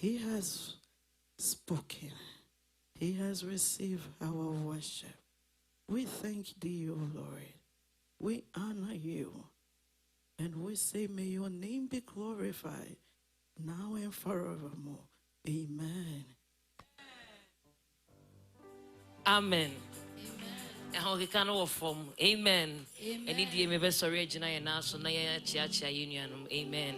He has spoken. He has received our worship. We thank thee, O Lord. We honor you. And we say, may your name be glorified now and forevermore. Amen. Amen. How he can offer. Amen. And it may be sorry, and also Naya Chia Union. Amen.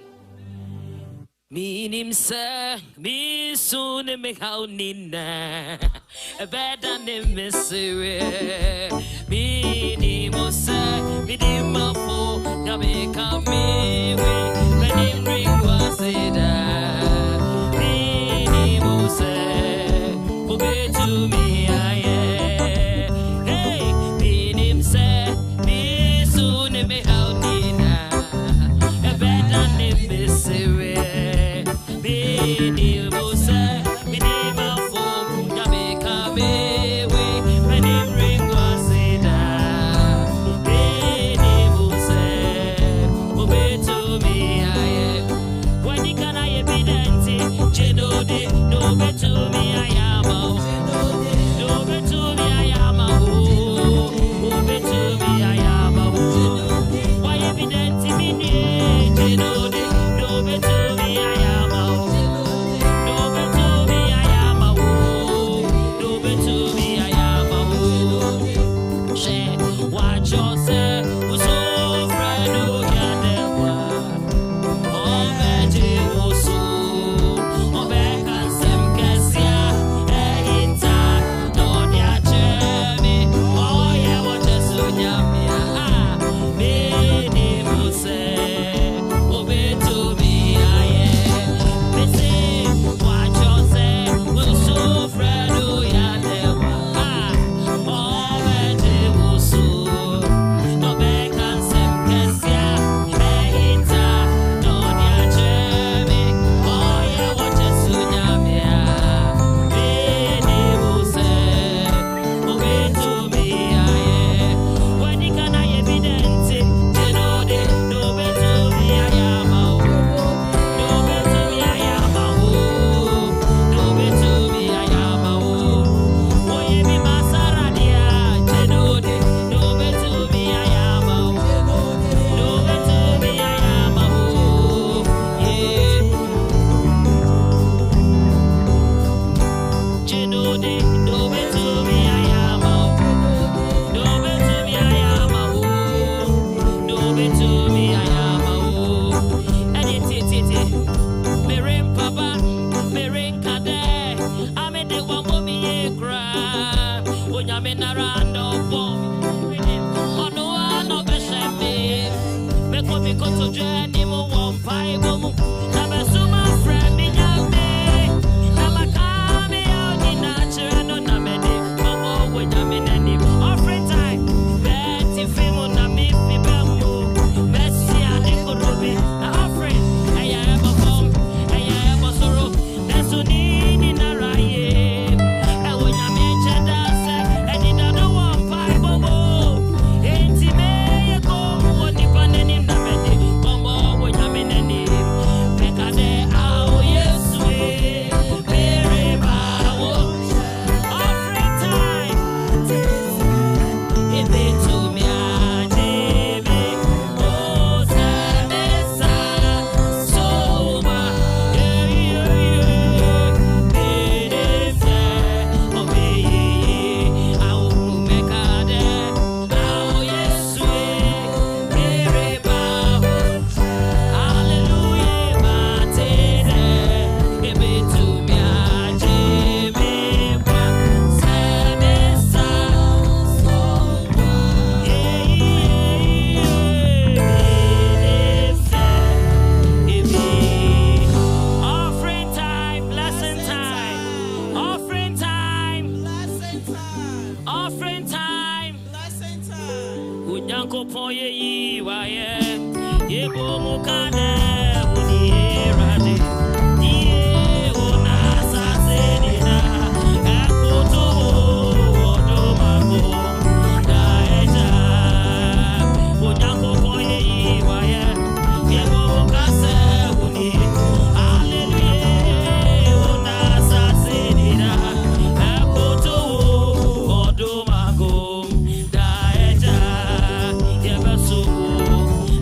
Minim sir, me soon make how nina a bad and a misery. Minim sir, minim for Jamaica me, when him ring was it. Minim sir, obey to me, I am. Hey, minim sir, me soon make how nina a bad and a misery. Name ye why ye bomo kane uni rade ye ona sasenina akoto odomago daeja onyako koye ye why ye bomo kase uni hallelujah ona sasenina akoto odomago daeja yebeso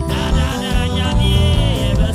da da da nyami yebeso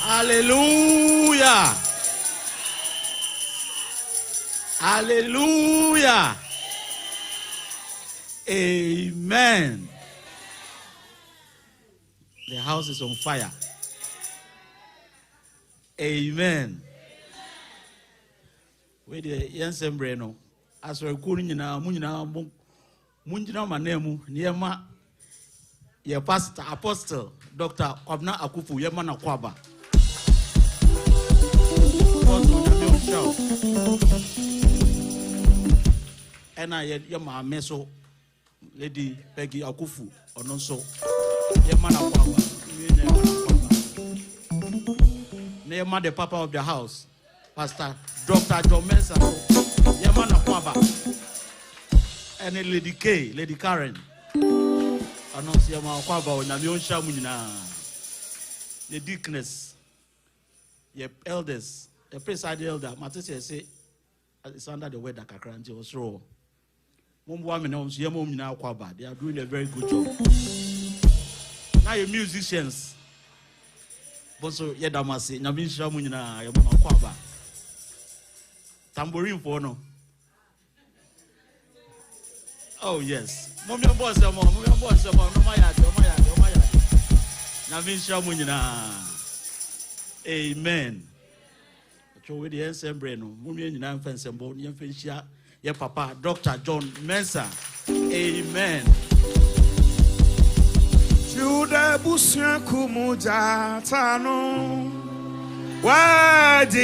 Hallelujah. Hallelujah. Amen. The house is on fire. Amen. We the Yansen Breno. As we're calling you now, Munjina Manemu, Niema, your pastor, apostle, Dr. Obna Akufu, Yemana Kwaba. And I had Yama Meso, Lady Peggy Akufu, or non so. Yemana Kwaba. Name the papa of the house, Pastor Dr. John Mensah, Yamana Kwaba, and Lady K, Lady Karen. Announce Yamana Kwaba or Namion Shamunina. The deaconess, your elders, the presiding elder, Matisse say, it's under the weather, Kakranti was raw. Woman homes, Yamuna Kwaba, they are doing a very good job. Now, your musicians. Boso Yedamasi, Nabin Shamunina, Yamana Kwaba. Tambourine for no. Oh, yes. Mommy boss, no my yard. Nabin Shamunina. Amen. So with the ensemble, Mummy and Nan Fensembo, Yamfensia, your papa, Dr. John Mensah. Amen. Juda busia kumuja tano wadiko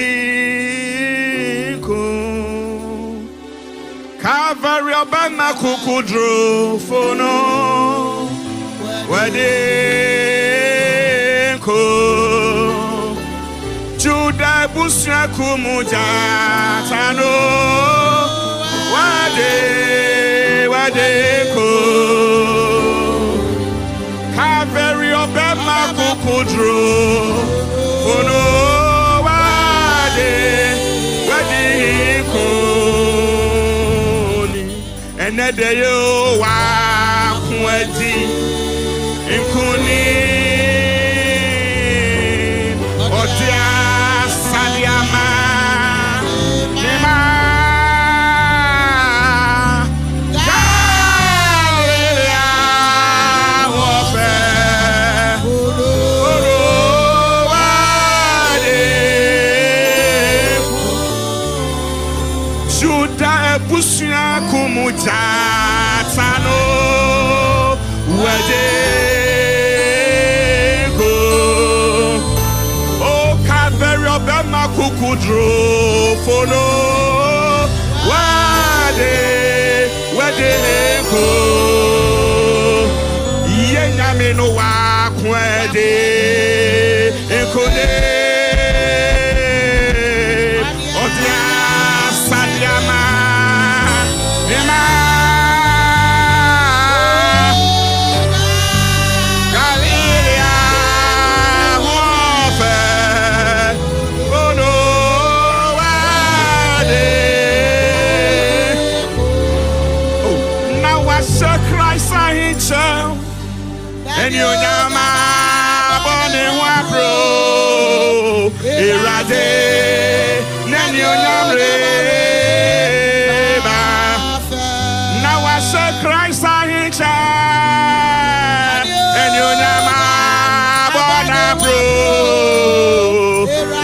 Calvary obama kukudro fono wadiko Juda busia kumuja tano wadiko Calvary obema kukudro ono wade koni enede yo wa kwadi nkuni otia sadiama nima Kumujatano Wedego Oh Calvary obema kukudro fono Wedego Yenyame no wakwede Ekone Odia Sadiama and you nyama bone wabro irade and you nyamre ba now I say Christ I hincha and you nyama bone wabro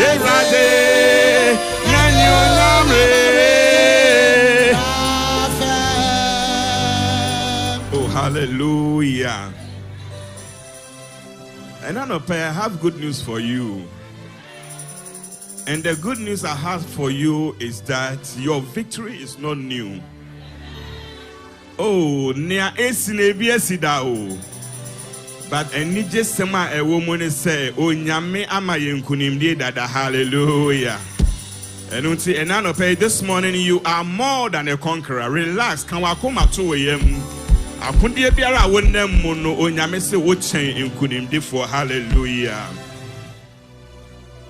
irade and you nyamre oh hallelujah. And I have good news for you. And the good news I have for you is that your victory is not new. Oh, near Esinebiesidao. But any just sema a woman say, oh, nyame ama yenkunimdi dada, hallelujah. And this morning you are more than a conqueror. Relax, can we come at 2 a.m. Akundi biara wonem mono onyame se wo chen inkunimdi for hallelujah.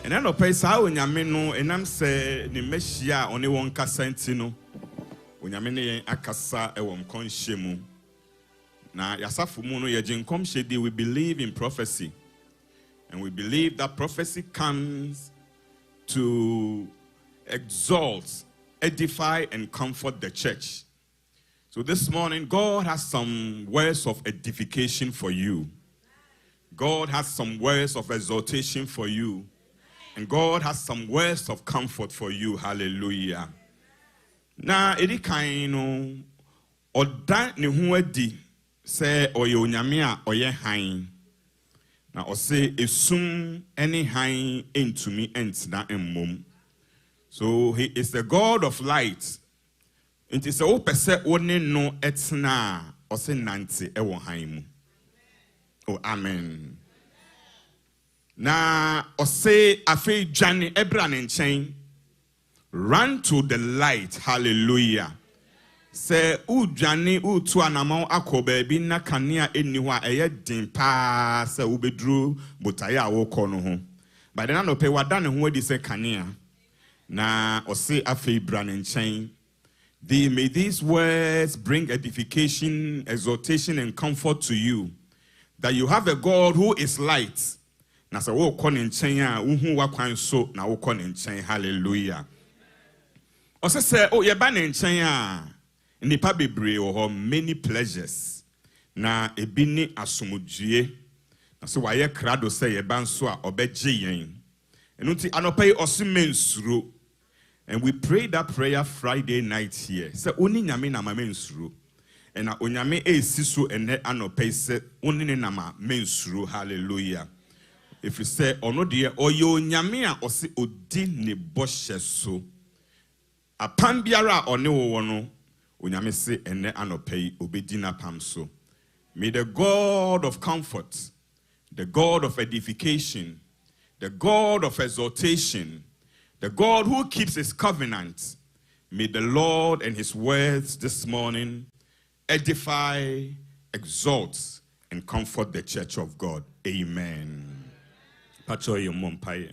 And I pay sa onyame no enam se ni mehia oni won kasa ntino. Onyame ne akasa e won konhye mu. Na yasafu mu no ye jinkom shedi, we believe in prophecy. And we believe that prophecy comes to exalt, edify, and comfort the church. So this morning, God has some words of edification for you. God has some words of exhortation for you. And God has some words of comfort for you. Hallelujah. Now, edi kaino oda ne ho adi se oye onyame a oye han. Na ose esum ene han entumi entina emmom. So he is the God of light. It is a opese one no etna ose nante ewo han mu. Oh, amen. Na ose afe dwane ebra ne nchen. Run to the light. Hallelujah. Se udwane utu anamon akoba bi na kanea eni ho a eye din pa se ubedru botaya a wo kɔ no ho. But then no pe wada ne ho adi se kanea. Na ose afe bra ne nchen. May these words bring edification, exhortation, and comfort to you. That you have a God who is light. Na se wo kɔ ne nchen a uhu wakwan so na wo kɔ ne nchen. Hallelujah. Ose se o ye ba ne nchen a nipa bebre wo many pleasures. Na ebi ni asomdue. Na se waye krado se ye ba nso a obegye yen. Enu ti anopai osimensuro. And we prayed that prayer Friday night here. Se oni nyame na ma mensuro. And onyame esiso ene anopai se oni ne na ma mensuro. Hallelujah. If you say ono de oyo nyame a osi odi ne boshe so. Apam biara one wo no onyame se ene anopai obedi na pam so. May the God of comfort, the God of edification, the God of exhortation, the God who keeps his covenant, may the Lord and his words this morning edify, exalt, and comfort the church of God. Amen. Pacho yo mompaye.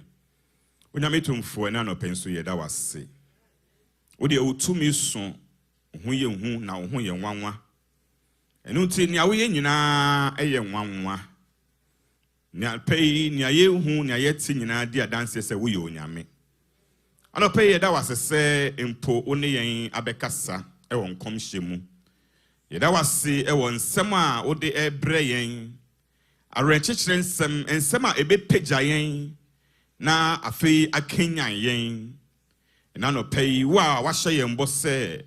Onyame tumfo na no penso ye da wase. Wo de otumi so hu ye hu na hu ye nwanwa. Enu ti nia wo ye nyina eye nwanwa. Nia pei nia ye hu nia ye ti nyina di adanse se wo ye onyame. Ano pei ye da wase se empo one yen abekasa e won komhye mu. Ye da wase e won nsem a wo de ebre yen. Arenchechire nsem a ebe pagya yen na afei akenyan yen. Na no pay wa hye yen bo se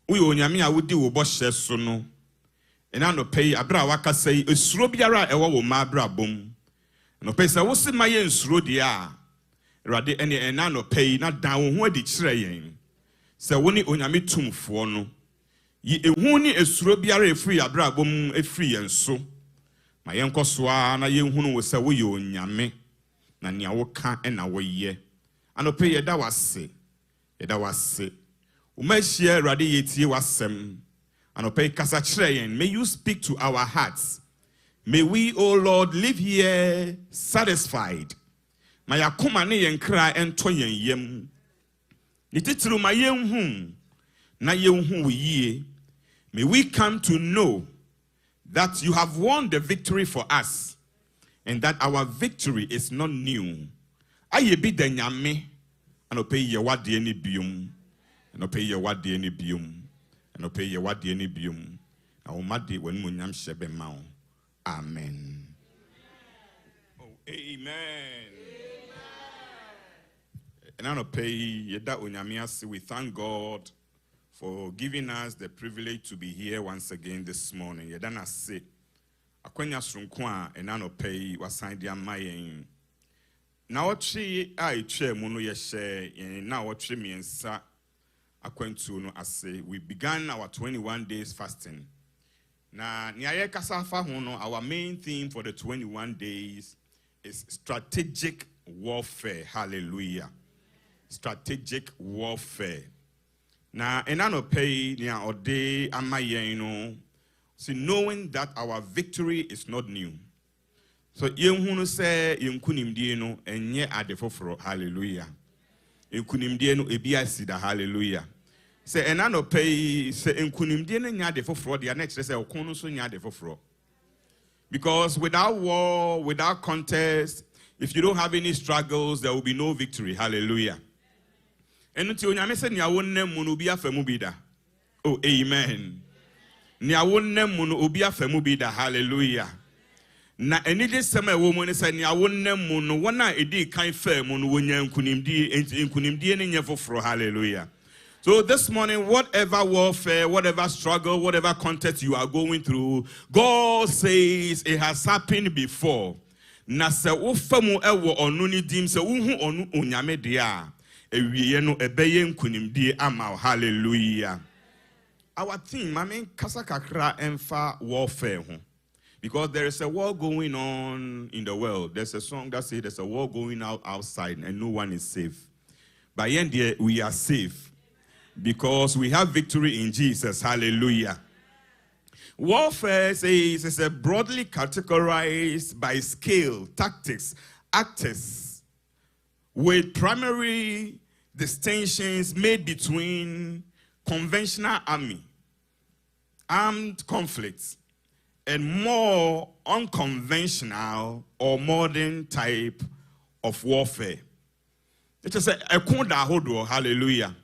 wo ye onyame a wodi wo bo hye so no. Na no pay abra waka sei esuro biara ewo wo ma abra bom. No pay se wo se ma yen esuro dia a Rade ene na no pay na dan wo ho adi kire yen. Se wo ni onyame tumfo no. Yi ehu ni esuro biara efiri abra bom efiri yen so. Ma yen kosoa na yen hunu wo se wo ye onyame na nia wo ka na wo ye. Anope ye da wase. Ye da wase. Umehie Rade yetie wasem. Anope kasa kire yen. May you speak to our hearts. May we, O Lord, live here satisfied. Ma yakoma ne yen kra ento yen yem. Ni titru ma yen hu na yen hu yie. May we come to know that you have won the victory for us and that our victory is not new. Aye bi da nyame anope ye wade ani biom. Anope ye wade ani biom. Anope ye wade ani biom. Na wo made wan mu nyam hyebe ma wo. Amen. Oh, amen. And I pay yeda onyame ase. We thank God for giving us the privilege to be here once again this morning. Yeda na se akwanya sonko a ena no pay wasan dia mayen na otwe a etwa mu no ye hye na otwe miensa akwantu no ase. We began our 21 days fasting. Na niaye kasafa ho no, our main theme for the 21 days is strategic warfare. Hallelujah. Strategic warfare. Na enano pay nia ode amayen no, see, knowing that our victory is not new. So yenhunu se yenkunimdie no enye adefoforo. Hallelujah. Yenkunimdie no ebi asida. Hallelujah. Say enano pay se yenkunimdie no nya adefoforo dia na kire se okon so nya adefoforo. Because without war, without contest, if you don't have any struggles, there will be no victory. Hallelujah. Enuti onyame se nia wonnem mu no obi afamu bi da. Oh, amen. Nia wonnem mu no obi afamu bi da. Hallelujah. Na enide sema e wo mu ne se nia wonnem mu no wona edi kan fa mu no wonya nkunimdie ne nyefoforo. Hallelujah. So this morning, whatever warfare, whatever struggle, whatever contest you are going through, God says it has happened before. Na se wo famu ewo onu ni dim se unhu onu onyame dia ewiye no ebeye nkunimdie ama. Hallelujah. Our theme, I mean, kasa kakra emfa warfare ho. Because there is a war going on in the world. There's a song that says there's a war going on outside and no one is safe. By the end, we are safe because we have victory in Jesus. Hallelujah. Warfare says it's broadly categorized by scale, tactics, actors, with primary distinctions made between conventional armed conflicts, and more unconventional or modern type of warfare. It is a kunda hodo. Hallelujah.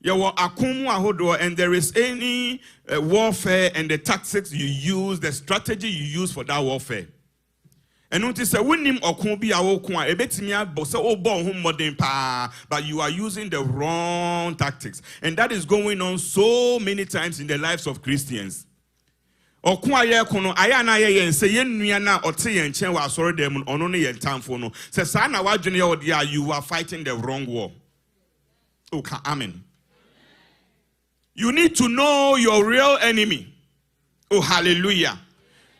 And there is any warfare and the tactics you use, the strategy you use for that warfare. And notice that when him okunbi awokun ebetimia bose obo hum modern pa, but you are using the wrong tactics, and that is going on so many times in the lives of Christians. Okun aye kono aya na ye yen se yen nua na ote yen chen wa asore dem ono ne yen tamfo no se sa na wadwene ye ode you are fighting the wrong war. Okay, amen. You need to know your real enemy. Oh, hallelujah.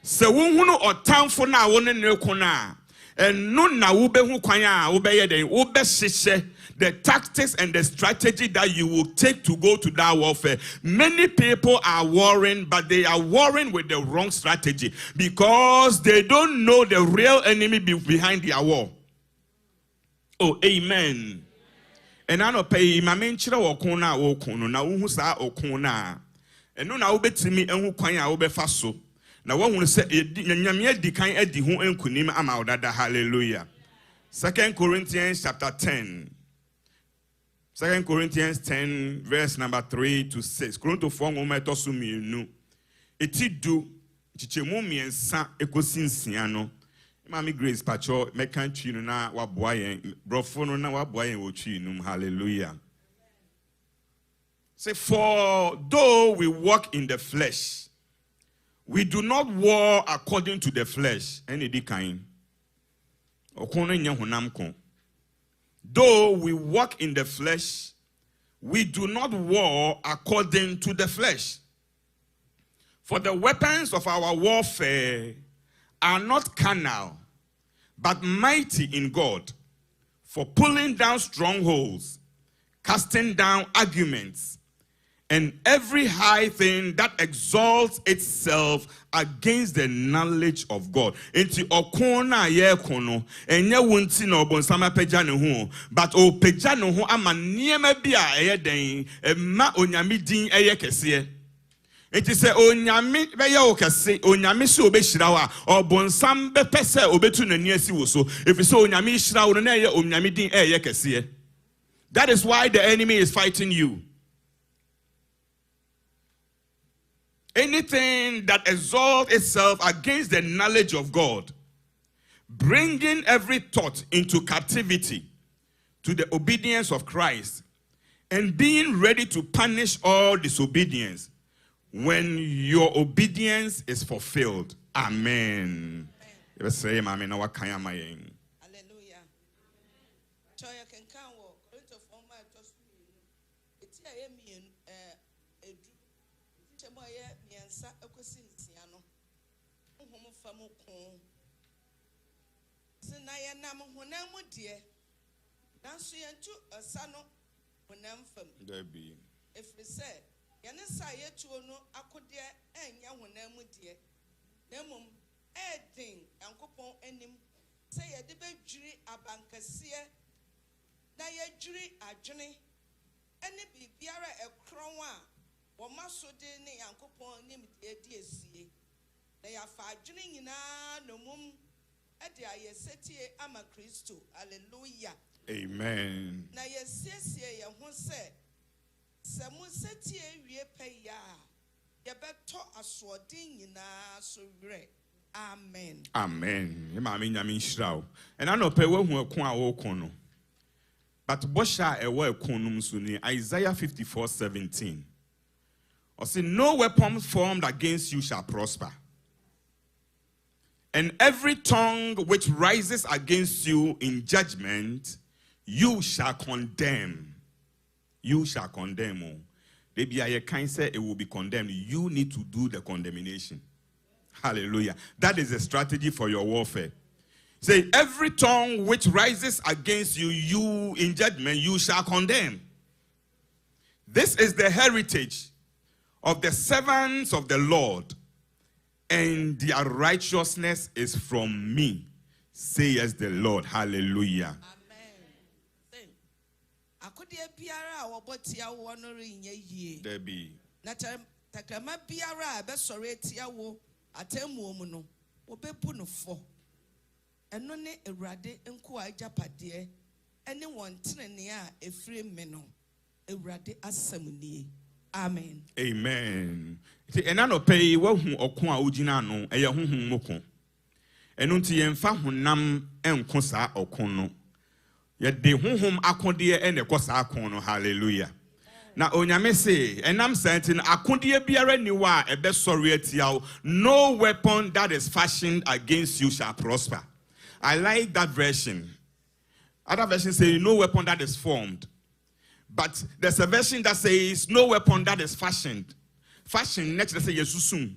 Se wunhunu otamfo na wone ne kona and no na wubehu kwanya wubeye den wubesese the tactics and the strategy that you will take to go to that warfare. Many people are warring, but they are warring with the wrong strategy because they don't know the real enemy behind their war. Oh, amen. And I don't pay my main chira okona okono na unhu sa okona and no na ubetimi enhu kwanya ubefaso. Now, one will say, "Nyamye kan edi hu enkunim ama odada." Hallelujah. 2 Corinthians chapter 10. 2 Corinthians 10, verse number 3 to 6. Korinto 4 ngometo sumienu. Eti du chichemu miensa ekosinsia no. Mami Grace pacho mekan twi no na waboa yen. Brofo no na waboa yen wo twi num. Hallelujah. Say, for though we walk in the flesh, we do not war according to the flesh. Though we walk in the flesh, we do not war according to the flesh. For the weapons of our warfare are not carnal, but mighty in God, for pulling down strongholds, casting down arguments, and every high thing that exalts itself against the knowledge of God. Enti okona ye kono enye wonti na obonsama pagya ne ho, but o pagya ne ho ama niema bia eye den ema onyame din eye kese. Enti se onyame be ye o kese, onyame se obehira wa obonsam be pese obetu nani asi wo so. If so onyame hira wo na eye onyame din eye kese. That is why the enemy is fighting you. Anything that exalts itself against the knowledge of God, bringing every thought into captivity to the obedience of Christ, and being ready to punish all disobedience when your obedience is fulfilled. Amen. Say, Mammy, now what can I? Hallelujah. Choya can come walk. Little for my toss. It's a mean a Chamoya, Miansa, a cousin, Siano. Home famu con. Senaya Nam, when I'm with dear. Nancy and two a son when I'm from. There be. If we say, Yanasa yet to no, I could dear and young when I'm with dear. Nemum, thing, Uncle Pon and him say a debate jury a bancasia. Naya jury a journey. Any be biara a crown or muscle dinny Uncle Pon him dear see. They are far journey in no mum at the Ayeseti Ama Christo. Hallelujah. Amen. Na yes, ya who said, Samu seti we pay ya. Ya beto aswording in a so great. Amen. Amen. Mammy Yamin Shroud. And I know pay one who are kono. But Bosha a word konum suni Isaiah 54:17. Or say, no weapon formed against you shall prosper. And every tongue which rises against you in judgment, you shall condemn. You shall condemn. Maybe I can say it will be condemned. You need to do the condemnation. Hallelujah. That is a strategy for your warfare. Say, every tongue which rises against you, you in judgment, you shall condemn. This is the heritage of the servants of the Lord, and their righteousness is from me, says the Lord. Hallelujah. Amen. I could biara or botia wondering ye. There be. Natakama biara, besoretia wo, atemuomuno, obepuno for. And no ne erade nkwa japade, anyone tinenia a free meno, erade asamuni. Amen. Amen. And I no pay wo hu okon a ugina no eye honhom moko. Enu nti yemfa honam enko saa okon no. Ye de honhom akode e ne kosa akon no. Hallelujah. Na onyame say enam sentin akode biara ni wa ebe sori atia, no weapon that is fashioned against you shall prosper. I like that version. Other versions say no weapon that is formed. But there's a version that says no weapon that is fashioned. Fashion next to say Yesusum.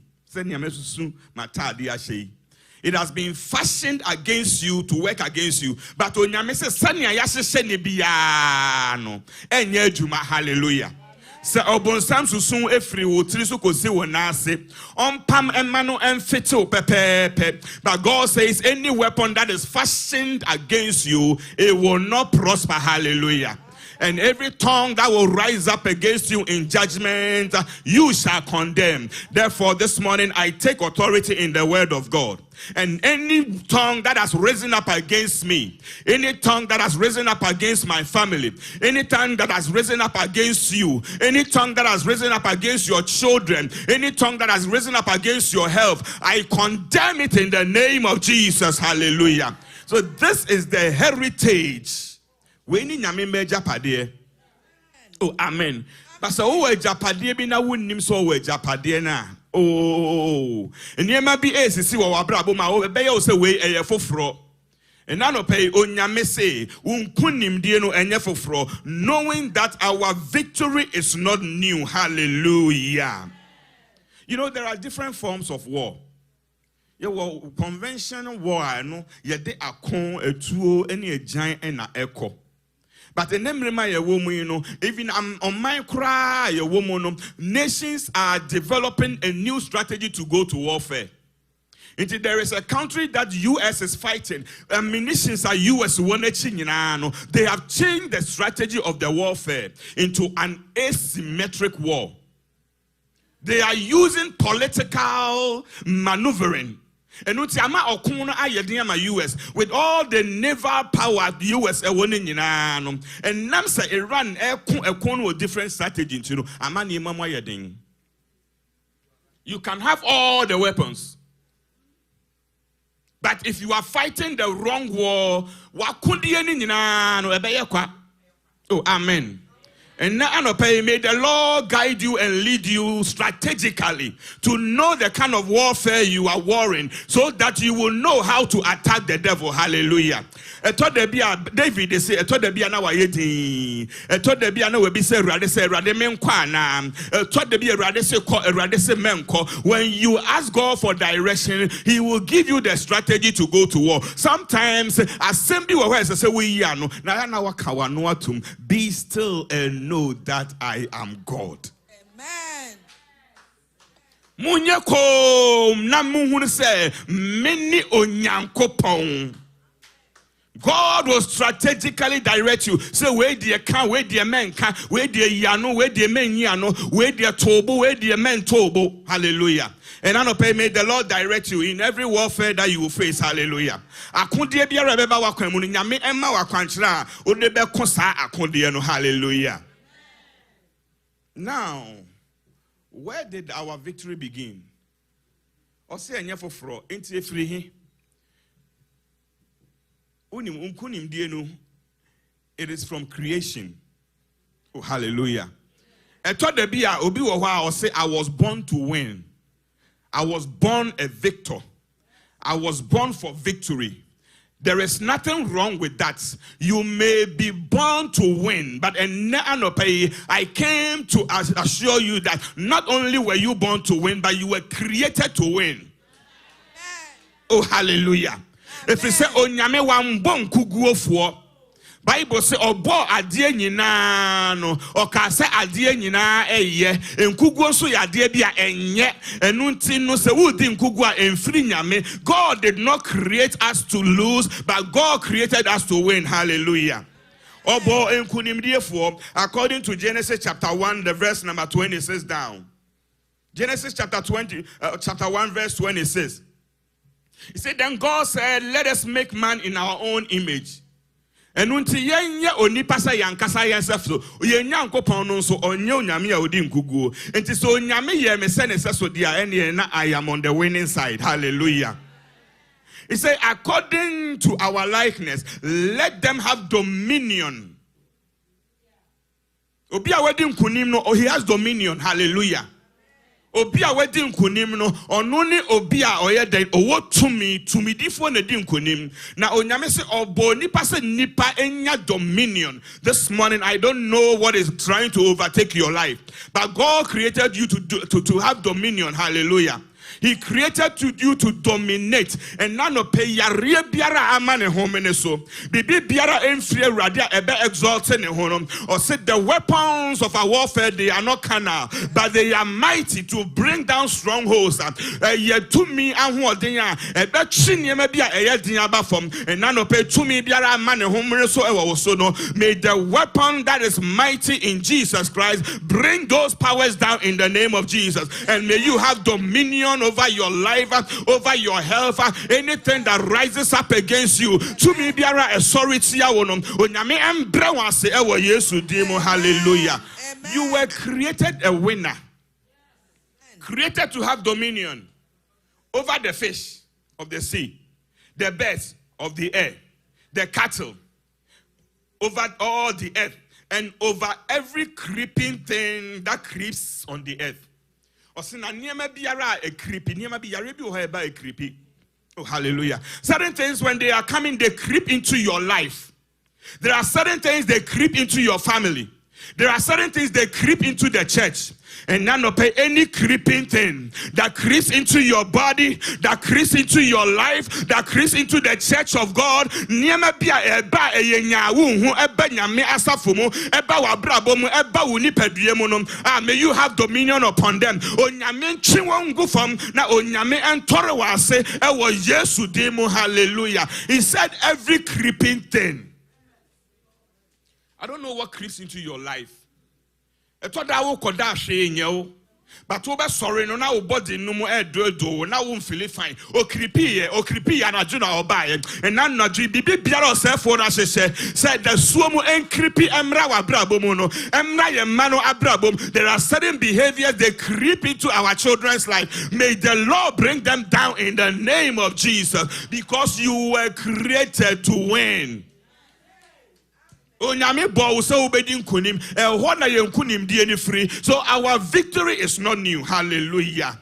It has been fashioned against you to work against you. But onyame say sanya yashe ne biano. Enye juma. Hallelujah. Se obonsam susun efri wo tiri so kosi wo nase ompam emano emfete pepepe. But God says any weapon that is fashioned against you, it will not prosper. Hallelujah. And every tongue that will rise up against you in judgment, you shall condemn. Therefore, this morning, I take authority in the word of God. And any tongue that has risen up against me, any tongue that has risen up against my family, any tongue that has risen up against you, any tongue that has risen up against your children, any tongue that has risen up against your health, I condemn it in the name of Jesus. Hallelujah. So this is the heritage. We need nyame japade. Oh, amen. But so we japade bi na wonnim so we japade na. Oh, enema bi esisi wo wabrabo ma wo be ye se we eye foforo. Ena no pay onyame say unkunim die no enye foforo, knowing that our victory is not new. Hallelujah. You know, there are different forms of war. Your conventional war no ye de akon etuo ene agyan ena eko. But in even on my cry, nations are developing a new strategy to go to warfare. Until there is a country that US is fighting, munitions are US. They have changed the strategy of the warfare into an asymmetric war. They are using political maneuvering. And US with all the naval power the US and Namsa Iran with different strategies. You can have all the weapons, but if you are fighting the wrong war, oh, amen. And now, may the Lord guide you and lead you strategically to know the kind of warfare you are warring, so that you will know how to attack the devil. Hallelujah. David, they say, I told the Bia now, I told the Bia now, we say, rather say, rather men kwana, told the Bia rather say, menko. When you ask God for direction, He will give you the strategy to go to war. Sometimes, assembly where say, we yano, na wakawanuatum, be still and know that I am God. Amen. Munyako namuhun say many onyankopon. God will strategically direct you. Say where the can, where the men can, where the yano, where the men yano, where the tobo, where the men tobo. Hallelujah. And I know, may the Lord direct you in every warfare that you will face. Hallelujah. Hallelujah. Now, where did our victory begin? It is from creation. Oh, hallelujah. I thought there be a while say I was born to win. I was born a victor. I was born for victory. There is nothing wrong with that. You may be born to win, but I came to assure you that not only were you born to win, but you were created to win. Oh, hallelujah. If you say, Onyame wambon kuguofuo, Bible say, Obo adie nyina no, oka se adie nyina eye, enkuguo so ya adie bia enye, enunti no se wudi nkugu a emfiri nyame. God did not create us to lose, but God created us to win. Hallelujah. Obo enkunimdiefuo, according to Genesis chapter 1, the verse number 26 down. Genesis chapter 1, verse 26. He said, then God said, let us make man in our own image. And until yenye onipasa yankasa yensef so yenya nkopon no so onye onyame a odi nkuguo. Enti so onyame ye me se ne se so dia ene na I am on the winning side. Hallelujah. He said, according to our likeness, let them have dominion. Obi a wedi nkunim no, he has dominion. Hallelujah. Obi a wedi nkunim no ono ne obi a oye den owo tumi difo na di nkunim na onyame se obo nipa se nipa enya dominion. This morning I don't know what is trying to overtake your life, but God created you to have dominion. Hallelujah. He created you to dominate. And none of pay yare biara amane homene so. Bibi biara enfrie radia ebe exalted ne honum. Or said the weapons of our warfare, they are not carnal, but they are mighty to bring down strongholds. Ye to me anho denya ebe chinye me bia eye dinya ba fom. And none of pay to me biara amane homene so ewo so no. May the weapon that is mighty in Jesus Christ bring those powers down in the name of Jesus. And may you have dominion over your life, over your health, anything that rises up against you. To me, biara authority awonom. Onyame embra wase ewo Yesu dimo. Hallelujah. You were created a winner. Created to have dominion over the fish of the sea, the birds of the air, the cattle, over all the earth, and over every creeping thing that creeps on the earth. Oh, hallelujah. Certain things, when they are coming, they creep into your life. There are certain things they creep into your family. There are certain things they creep into the church. And none of any creeping thing that creeps into your body, that creeps into your life, that creeps into the church of God. May you have dominion upon them. Hallelujah. He said every creeping thing. I don't know what creeps into your life. But over sorry, no now body no more do now won't feel fine. O creepy and a juna or buy it. And none not be biara self for us said the swomo and creepy emra abrabomono emra mano abrabom. There are certain behaviors they creep into our children's life. May the Lord bring them down in the name of Jesus, because you were created to win. Onyame bo wo se obedi nkonim ehɔ na ye nkonim die ni free. So our victory is not new. Hallelujah.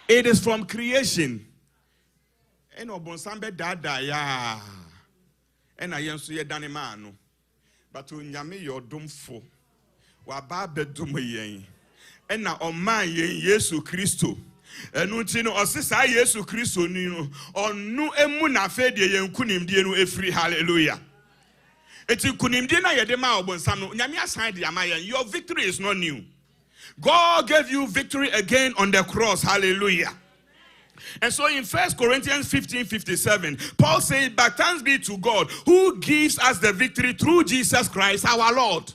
It is from creation. Eno bonsambe dada ya. Ena yenso ye dane ma no. But onyame yo domfo. Wa ba bedum yen. Ena oma yen Yesu Kristo. Enu nti no osisa Yesu Kristo ni no. Onu emu na fe de yen nkonim die no efri. Hallelujah. Your victory is not new. God gave you victory again on the cross. Hallelujah. And so in 1 Corinthians 15:57, Paul says, but thanks be to God who gives us the victory through Jesus Christ our Lord.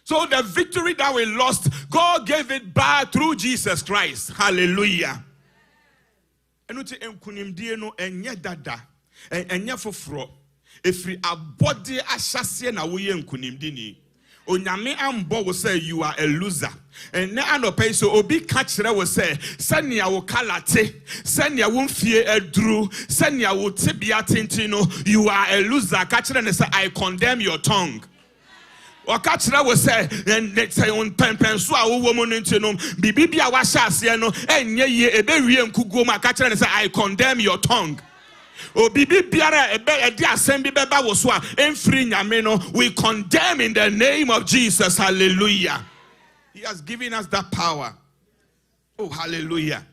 So the victory that we lost, God gave it back through Jesus Christ. Hallelujah. Efri abode ahyase na wo ye nkunimdini onyame ambo wo say you are a loser and na anopai so obi ka kire wo say sania wo kalate sania wo mfie aduru sania wo tebia tentino you are a loser ka kire ne say I condemn your tongue o ka kire wo say and say on pempenso a wo mo no ntino bibibia wa hyase no enye ye ebewie nkugo ma ka kire ne say I condemn your tongue. We condemn in the name of Jesus. Hallelujah. He has given us that power. Oh, hallelujah.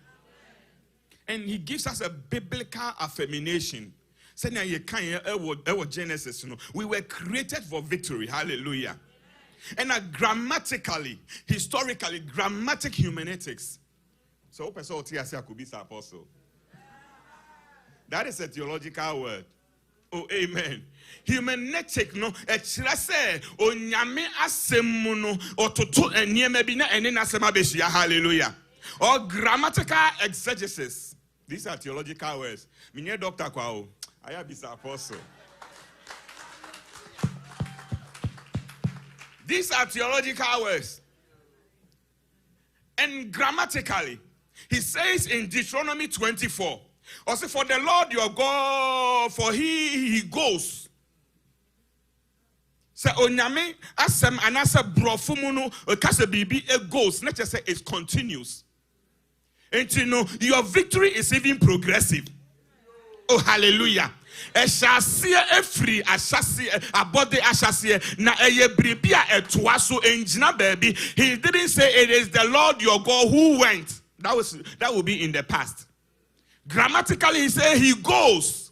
And he gives us a biblical affirmation. Genesis, we were created for victory. Hallelujah. And grammatically, historically, grammatic humanetics. So, could be apostle. That is a theological word. Oh, amen. Humanetic no say onyame asemu no ototo eniema bi na ene na asema besia. Hallelujah. Or grammatical exegesis. These are theological words. Minye Dr. Kwao. I am his apostle. These are theological words. And grammatically, he says in Deuteronomy 24, also for the Lord your God, for he goes. So onyame asem anasa brofumuno kase bibi it goes. Not just say it continues. And you know your victory is even progressive. Oh hallelujah. Eshasie efri ashasie abode ashasie na eye bribia etwaso enjina baby. He didn't say it is the Lord your God who went. That will be in the past. Grammatically, he says he goes.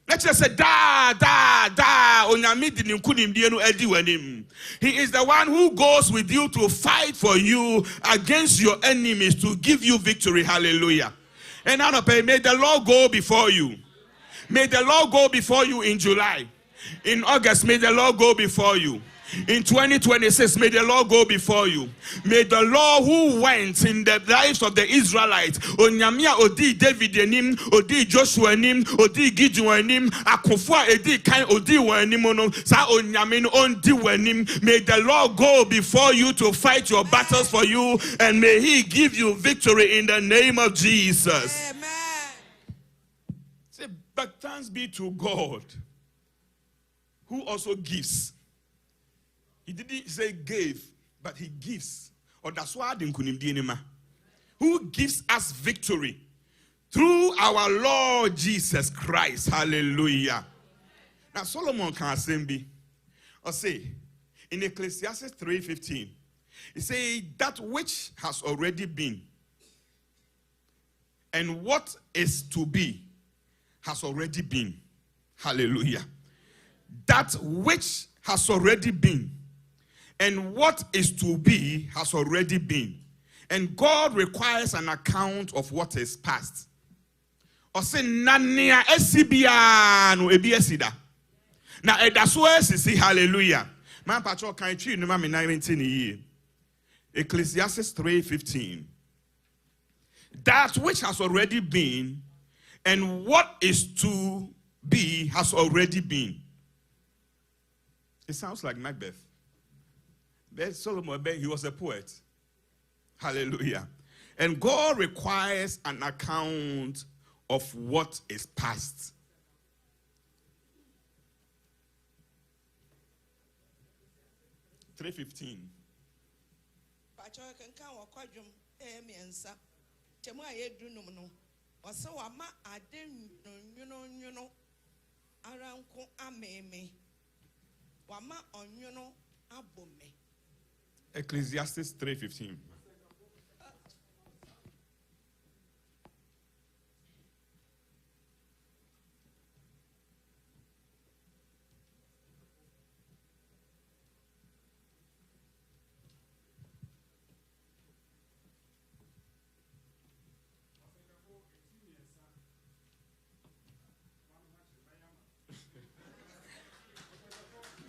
Let's just say da. He is the one who goes with you to fight for you against your enemies to give you victory. Hallelujah. And now, may the Lord go before you. May the Lord go before you in July. In August, may the Lord go before you. In 2026, may the Lord go before you. May the Lord who went in the lives of the Israelites, Onyamia odi David enim, odi Joshua enim, odi Gideon enim, akofua edi kain odi wenimono, sa Onyamin ondi wenim. May the Lord go before you to fight your battles for you, and may He give you victory in the name of Jesus. Amen. Say, but thanks be to God, who also gives. He didn't say gave, but he gives. Or that's why I didn't kunimdienema. Who gives us victory through our Lord Jesus Christ. Hallelujah. Now Solomon can say, or say in Ecclesiastes 3:15, he say that which has already been and what is to be has already been. Hallelujah. That which has already been and what is to be has already been. And God requires an account of what is past. Or say, Nania esibia no ebiesida. Now, that's see hallelujah. Man, patrol can you no me 19 year. Ecclesiastes 3:15. That which has already been and what is to be has already been. It sounds like Macbeth. But Solomon, he was a poet. Hallelujah. And God requires an account of what is past. 3:15. Pacho can come or quadrum, miensa. Temo ye dunum no. Or so ama I didn't you know. Around ko ameme. Wama on you know abome. Ecclesiastes 3:15.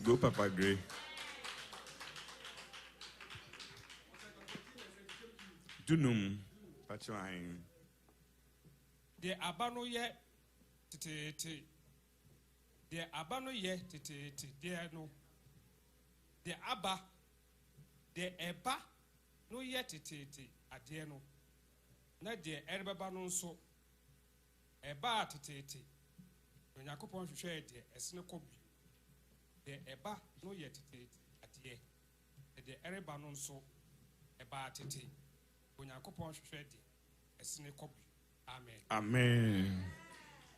Go, Papa Gray. Dunum, Pachuan. The abano ye tete. The abano ye tete. There no. The abba. The eba no ye tete. Adieno. Na the erbaba no so. Eba tete. When Yakupon share the esnokobi. The eba no ye tete. Adie. The erba no so. Eba tete. Amen. Amen.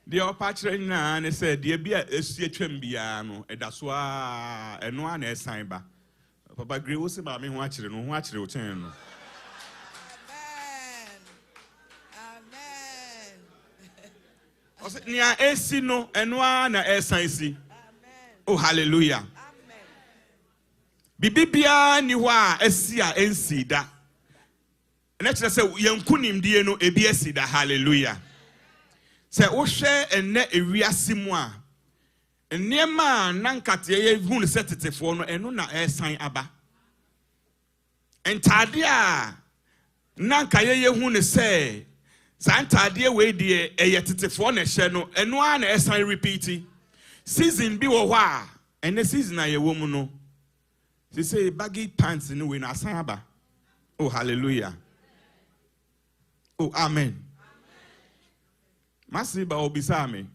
The opatrin na said, dear be a twembiano, a daswa, and one as sign. Papa Gray was about me watching and watch the return. Amen. Near Esino and one as sign. Oh, hallelujah. Bibia niwa esia ensida. Let's just say, Yankunim Dieno, Ebiesida, hallelujah. Say, Oshe and ne Eriasimwa. And near man, Nankate, who set it for no, and no air sign abba. And Tadia Nankaye, who say, Santadia, way dear, a yet for ne sheno, and one air sign repeating. Season be wa, and the season I a woman no. She say, baggy pants in the winter, Saba. Oh, hallelujah. Oh, amen. Masiba obisame.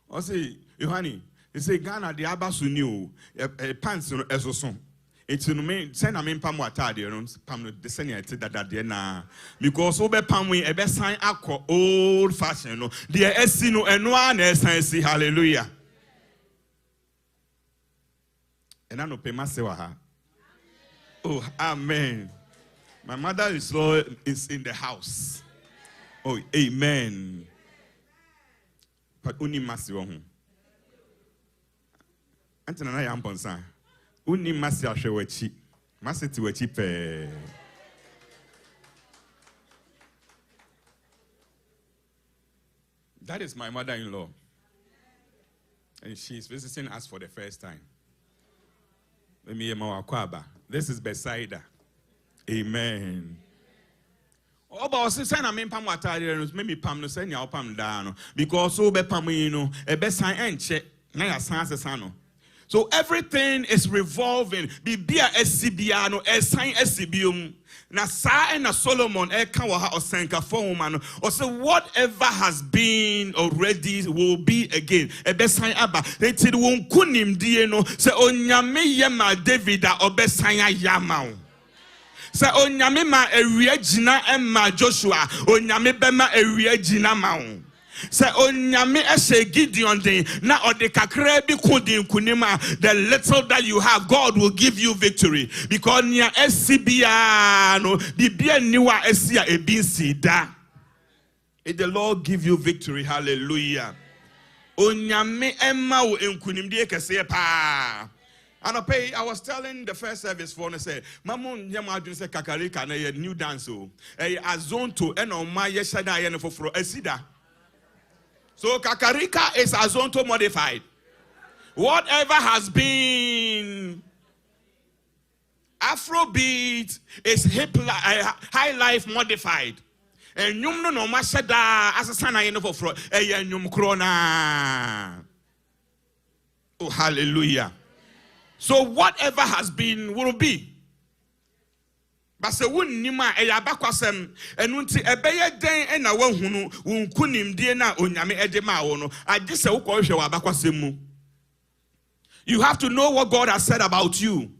O say, Yohani, he say Ghana the abasu new pants esoson. It's no me send amen pam watade no pam no de senior that de na because obe pam we ebe sign akọ old fashion no de esi no eno na esan si hallelujah. And I no pay masewa ha. Oh, amen. My mother-in-law is in the house. Oh, amen. But uni masi wahun. Antena na yamponsa. Uni masi ashewechi. Masi tiwechi pe. That is my mother-in-law. And she's visiting us for the first time. This is Bethsaida. Amen. Oh, but say na me pam watare no me pam no say nya opam da no because so be pam yi no e be san enche na ya san asesa no. So everything is revolving. Bibia esibia no esan esibium. Na sa and na Solomon e kan wa ha osenka form no. Or say whatever has been already will be again. E be san aba. Enti won kunim die no say onyame yema David a obesan ayama. Say onyame ma ewia gina emma Joshua onyame bema ewia gina ma wo. Say onyame ehye Gideon den na ode kakra bi kudin kunima the little that you have God will give you victory because nia esibia no bibia niwa esia ebinsi da. The Lord give you victory, hallelujah. Onyame emma wo enkunimdie kese pa. And I was telling the first service for and say, Mamun Yamadun say Kakarika na a new dance. Azonto and on my yeshada and for Esida. So Kakarika is Azonto modified. Whatever has been Afrobeat is high life modified. And Yum no Mashada as a sana in for Yum Krona. Oh, hallelujah. So whatever has been will be. But se won nima e ya bakwasem enu nti ebeye den e na wahunu wonkunim die na onyame ede ma wo no age se wo ko hwe wa bakwasem mu. You have to know what God has said about you.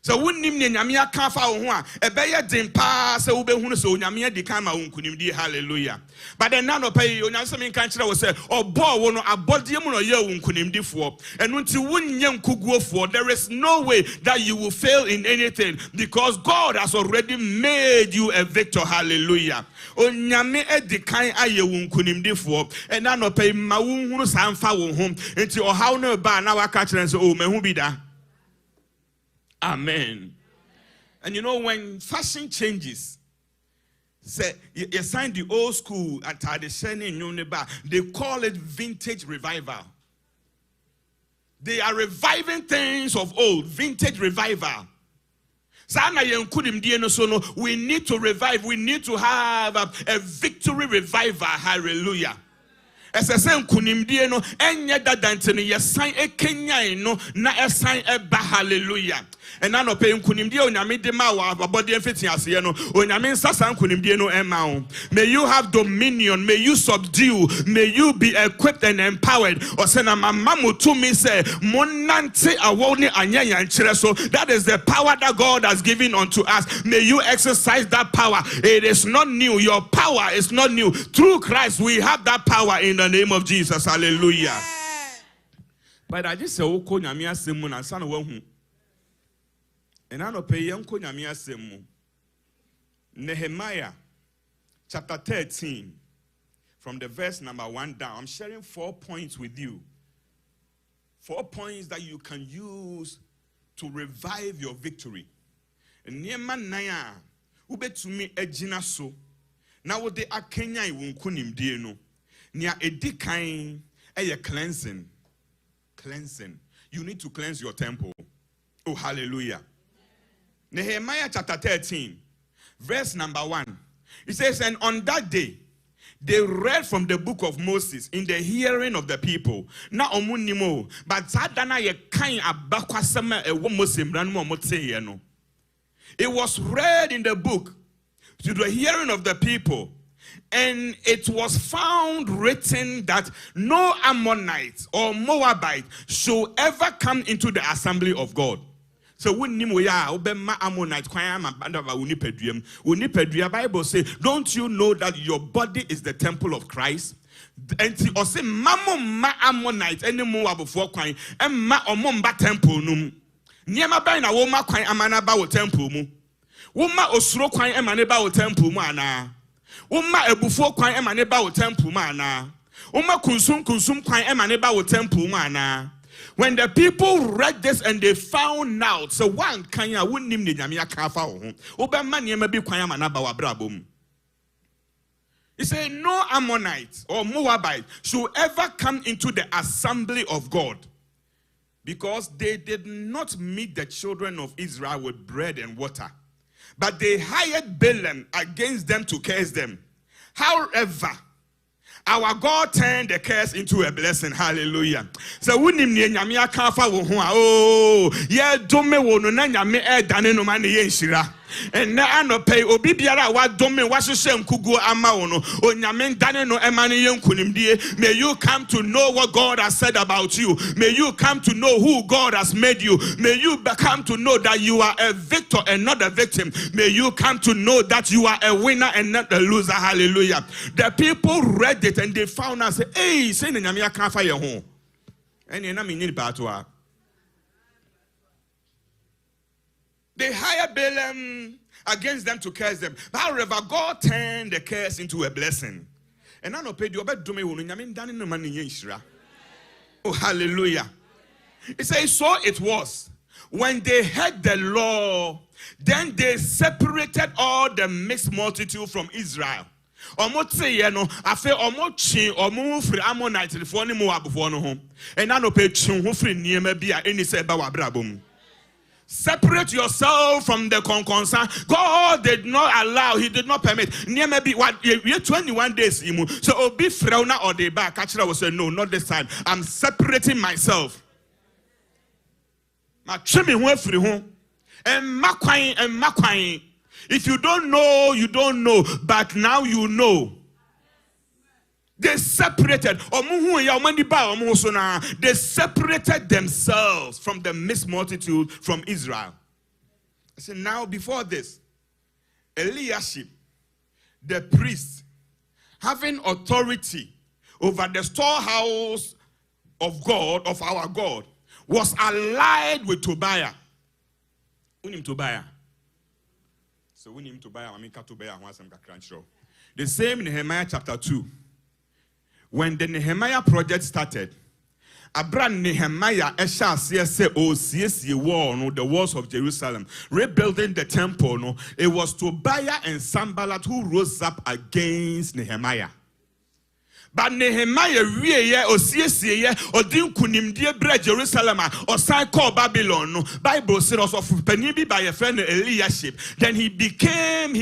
So wunnim ne nyame aka fa wo ho a ebeye den pa se wo behunu se onyame adi kan ma wo nkunim di hallelujah. But then now no pay onyame se me kan kire wo se obo wo no abodie mu no ye wo nkunim difo enu nti wunye nkuguofo. There is no way that you will fail in anything because God has already made you a victor hallelujah. Onyame adi kan aye wo nkunim difo ena no pay ma wo hunu sanfa wo ho nti ohaw no ba na waka kire se o mehu bi da. Amen. And you know, when fashion changes, say you sign the old school at the they call it vintage revival. They are reviving things of old, vintage revival. We need to revive, we need to have a victory revival. Hallelujah. As I say, kunimdie no enye dadantene yesan ekenya no na esan eba hallelujah. And now no pay kunimdie onyame de ma wa abode mfeti ase no onyame nsasan kunimdie no ema wo. May you have dominion, may you subdue, may you be equipped and empowered. Or say na mama to me say monante awoni anyanya nkyere so. That is the power that God has given unto us. May you exercise that power. It is not new. Your power is not new. Through Christ we have that power in the name of Jesus. Hallelujah. But I just say oko nyame asemu na nsa na wahu. And I no pay yanko nyame asemu. Nehemiah chapter 13 from the verse number 1 down. I'm sharing 4 points with you. 4 points that you can use to revive your victory. Niema naya ubetumi ejina so. Na wo de akenya iwunku nimdie no. Nia edikan eye cleansing. Cleansing. You need to cleanse your temple. Oh, hallelujah. Nehemiah chapter 13, verse number 1. It says, and on that day, they read from the book of Moses in the hearing of the people. Na omunimo, but zadana ye kain abakwasema e wo Moses mo motse no. It was read in the book to the hearing of the people. And it was found written that no Ammonite or Moabite should ever come into the assembly of God. So when Ammonite Bible say, don't you know that your body is the temple of Christ? And he also ma Ammonite any Moab before kwine and ma omomba temple num. Niema ba na wo ma kwine amana ba wo temple mu. Wo ma osuro kwine emane ba wo temple mu ana. Uma ebufuo kwan ema ne ba wo temple ma na. Uma kunsum kwan ema ne ba wo temple ma na. When the people read this and they found out, so one kanya wunnim ne nyame aka fa wo ho. Obema niema bi kwan ama na ba wa brabom. He said no Ammonite or Moabite should ever come into the assembly of God, because they did not meet the children of Israel with bread and water, but they hired Balaam against them to curse them. However, our God turned the curse into a blessing. Hallelujah. So we need nyame aka fa wo ho a oh ye dome wo no na nyame e dane no ma ne ye nhira. And na anope obi biara wa dome wa hwehwe nkugu ama wo no onyame dane no ema ne ye nkunimdie. May you come to know what God has said about you. May you come to know who God has made you. May you come to know that you are a victor and not a victim. May you come to know that you are a winner and not a loser. Hallelujah. The people read it and they found out, say, hey, say nyame aka fa ye ho. Ene na me nyini baatoa. They hired Balaam against them to curse them. But however, God turned the curse into a blessing. And I know pay you obedome wo nyame ndane no ma ne nhira. Oh, hallelujah. It says, so it was when they heard the law, then they separated all the mixed multitude from Israel. Omotse no afe omochi omufri Ammonite fo ne Moab fo no ho. And I know pay chin ho fri niema bi a eni se ba wa brabom. Separate yourself from the concern. God did not allow, he did not permit. Near maybe what 21 days. So obi frauna or the back. Actually, I was saying, no, not this time. I'm separating myself. My trimming went through home. And makwain. If you don't know, you don't know. But now you know. They separated. They separated themselves from the mixed multitude from Israel. I said, now before this, Eliashib, the priest, having authority over the storehouse of God, of our God, was allied with Tobiah. Unim Tobiah. So unim Tobiah, I mean Tobiah. The same in Nehemiah chapter 2. When the Nehemiah project started, Abram Nehemiah the walls of Jerusalem, rebuilding the temple. No, it was Tobiah and Sanballat who rose up against Nehemiah. But Nehemiah odin kunimdie bre Jerusalem or sign call Babylon. No, Bible says of Penibi by a friend Eliashib. Then he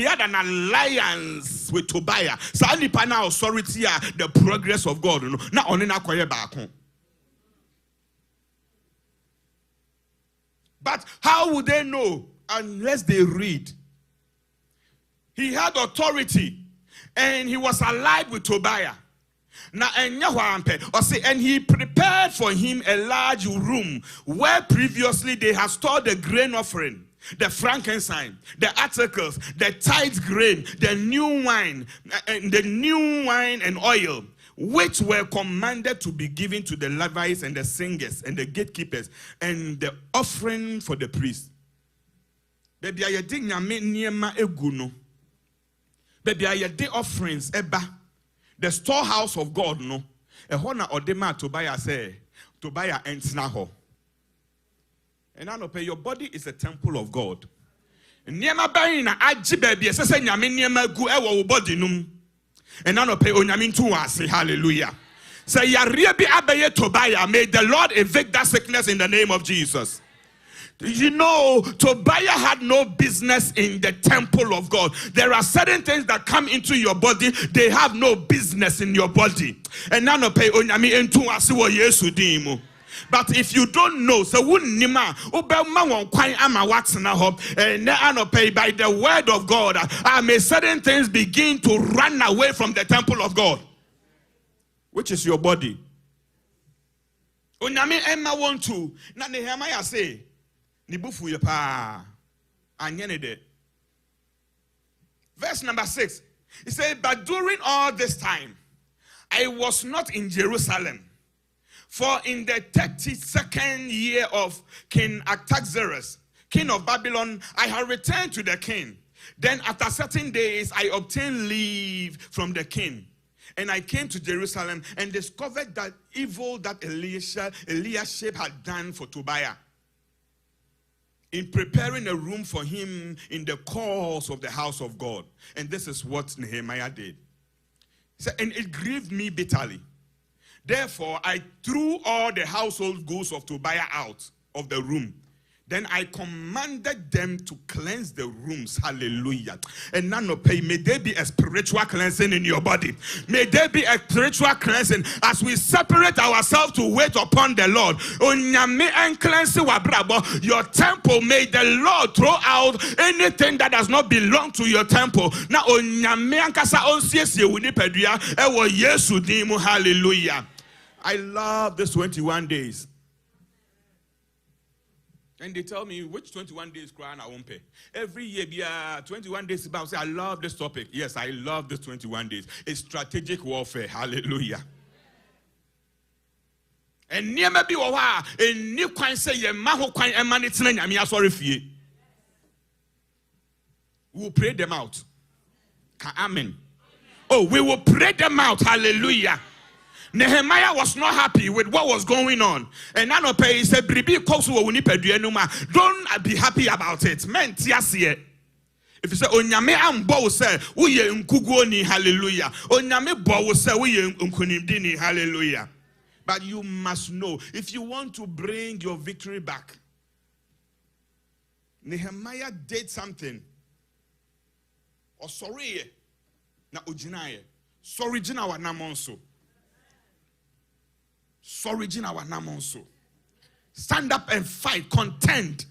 had an alliance with Tobiah. So any pana authority the progress of God. No, not only na kwaye back home. But how would they know unless they read? He had authority and he was allied with Tobiah. And he prepared for him a large room where previously they had stored the grain offering, the frankincense, the articles, the tithe grain, the new wine and oil, which were commanded to be given to the Levites and the singers and the gatekeepers, and the offering for the priests. Baby, I did nyame niema eguno. Baby, I did offerings eba. The storehouse of God, no. Ehona odema Tobiah say, Tobiah entnaho. And I know pay your body is a temple of God. Niema bayi na aji baby, se nyame niema gu ewo wo body num. And I know pay onyame ntu ase, hallelujah. Say yare bi abaye Tobiah, may the Lord evict that sickness in the name of Jesus. You know, Tobiah had no business in the temple of God. There are certain things that come into your body, they have no business in your body. And now pay onyame entu asiwo Yesu dimu. But if you don't know, so wunima obema won kwan ama watsena ho, and now pay by the word of God, may certain things begin to run away from the temple of God, which is your body. Onyame emma want to na Nehemiah say Nibufu yepa anyene de. Verse number 6. He said, but during all this time, I was not in Jerusalem. For in the 32nd year of King Artaxerxes, king of Babylon, I had returned to the king. Then after certain days, I obtained leave from the king. And I came to Jerusalem and discovered that evil that Eliashib had done for Tobiah, in preparing a room for him in the course of the house of God. And this is what Nehemiah did. So, and it grieved me bitterly. Therefore, I threw all the household goods of Tobiah out of the room. Then I commanded them to cleanse the rooms. Hallelujah. And none of pay. May there be a spiritual cleansing in your body. May there be a spiritual cleansing as we separate ourselves to wait upon the Lord. Your temple, may the Lord throw out anything that does not belong to your temple. Now, hallelujah. I love this 21 days. And they tell me, which 21 days crying I won't pay. Every year, 21 days about say, I love this topic. Yes, I love this 21 days. It's strategic warfare. Hallelujah. And near maybe a new coin say ye maho coin and man it's name sorry fee. We will pray them out. Amen. Oh, we will pray them out. Hallelujah. Nehemiah was not happy with what was going on. And Anope he said, don't be happy about it. Men tiasie. If you say, Onyame ambo say, uye nkugoni, hallelujah. Onyame bo say, uye nkunimdini, hallelujah. But you must know, if you want to bring your victory back, Nehemiah did something. Or sorry, na ujinaye. Sorry, jina wa namonso. Sorry, jina wa namonso. Stand up and fight, contend.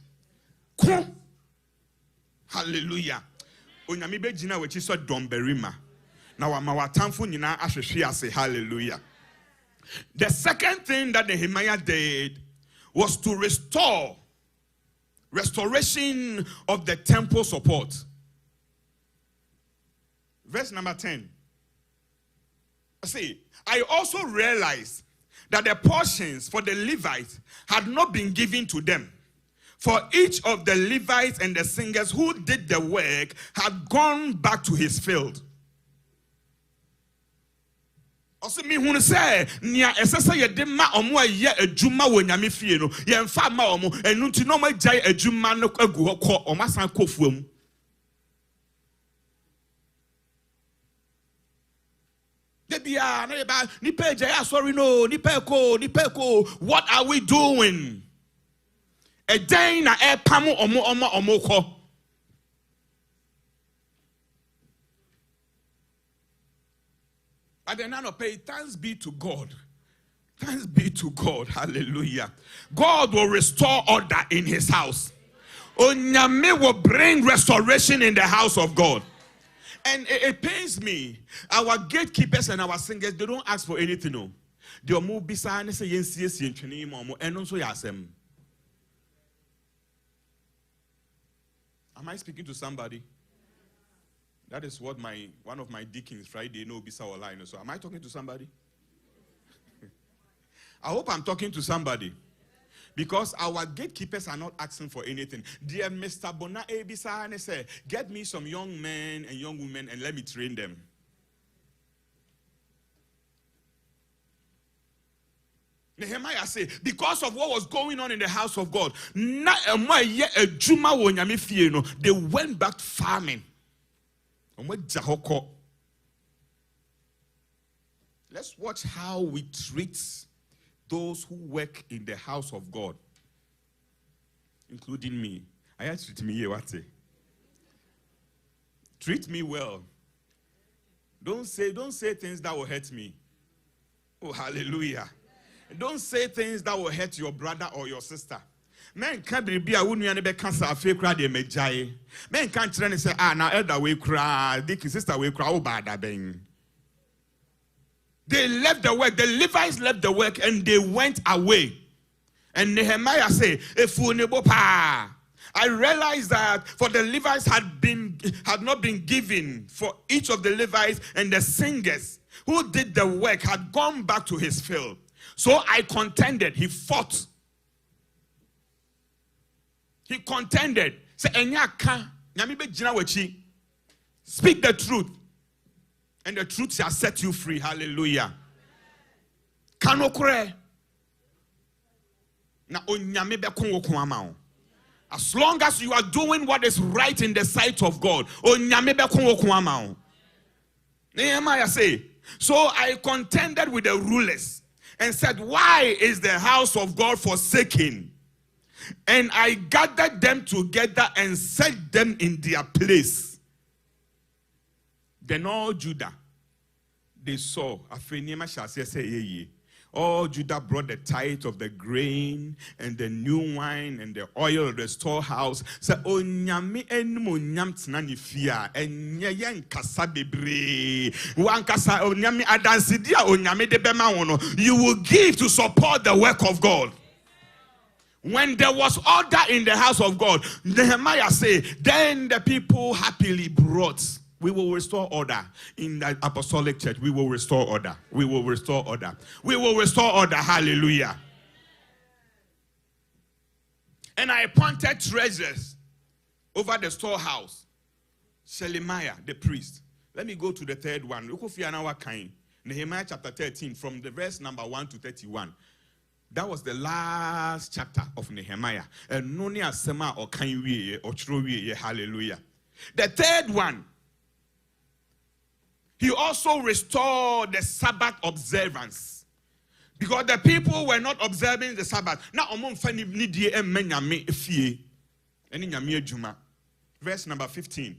Hallelujah. Onyame be jina we chiso domberima. Na wa mawatamfu nyina ahwehwe ase. Hallelujah. The second thing that Nehemiah did was to restore Restoration of the temple support. Verse number 10. See, I also realized that the portions for the Levites had not been given to them. For each of the Levites and the singers who did the work had gone back to his field. Also, me who say, "Nia esesa yede ma omo aye adwuma wo nyame fie no, ye mfa ma omo, enu nti no ma gyae adwuma no agu hɔ kɔ omo asan kɔ fuam." What are we doing? A day na e pamu omo ko. But then I pay thanks be to God. Thanks be to God. Hallelujah. God will restore order in his house. Onyame will bring restoration in the house of God. And it pains me. Our gatekeepers and our singers, they don't ask for anything. No. They are beside and say yes, and also yasem. Am I speaking to somebody? That is what one of my deacons Friday no bisa online. So am I talking to somebody? I hope I'm talking to somebody. Because our gatekeepers are not asking for anything. Dear Mr. Bona Ebisa say, get me some young men and young women and let me train them. Nehemiah say, because of what was going on in the house of God, they went back farming. Let's watch how we treat those who work in the house of God, including me. I had to treat me here. Treat me well. Don't say things that will hurt me. Oh, hallelujah. Don't say things that will hurt your brother or your sister. Men can't be a woman be cancer a fake cry de mejai. Men can't try and say, now elder we cry, dick sister we cry, oh bad bang. They left the work, the Levites left the work and they went away. And Nehemiah said, I realized that for the Levites had not been given, for each of the Levites and the singers who did the work had gone back to his field. So I contended, he fought. He contended. Speak the truth. And the truth shall set you free. Hallelujah. Kanokure. As long as you are doing what is right in the sight of God. Nehemiah say, so I contended with the rulers and said, why is the house of God forsaken? And I gathered them together and set them in their place. Then all Judah, they saw, all Judah brought the tithe of the grain and the new wine and the oil of the storehouse. So, you will give to support the work of God. When there was order in the house of God, Nehemiah said, then the people happily brought. We will restore order in the apostolic church. We will restore order. We will restore order. We will restore order. Hallelujah. And I appointed treasures over the storehouse. Shelemiah, the priest. Let me go to the third one. Nehemiah chapter 13, from the verse number 1 to 31. That was the last chapter of Nehemiah. And noni asema or kanwi or chrowi. Hallelujah. The third one. He also restored the Sabbath observance. Because the people were not observing the Sabbath. Verse number 15.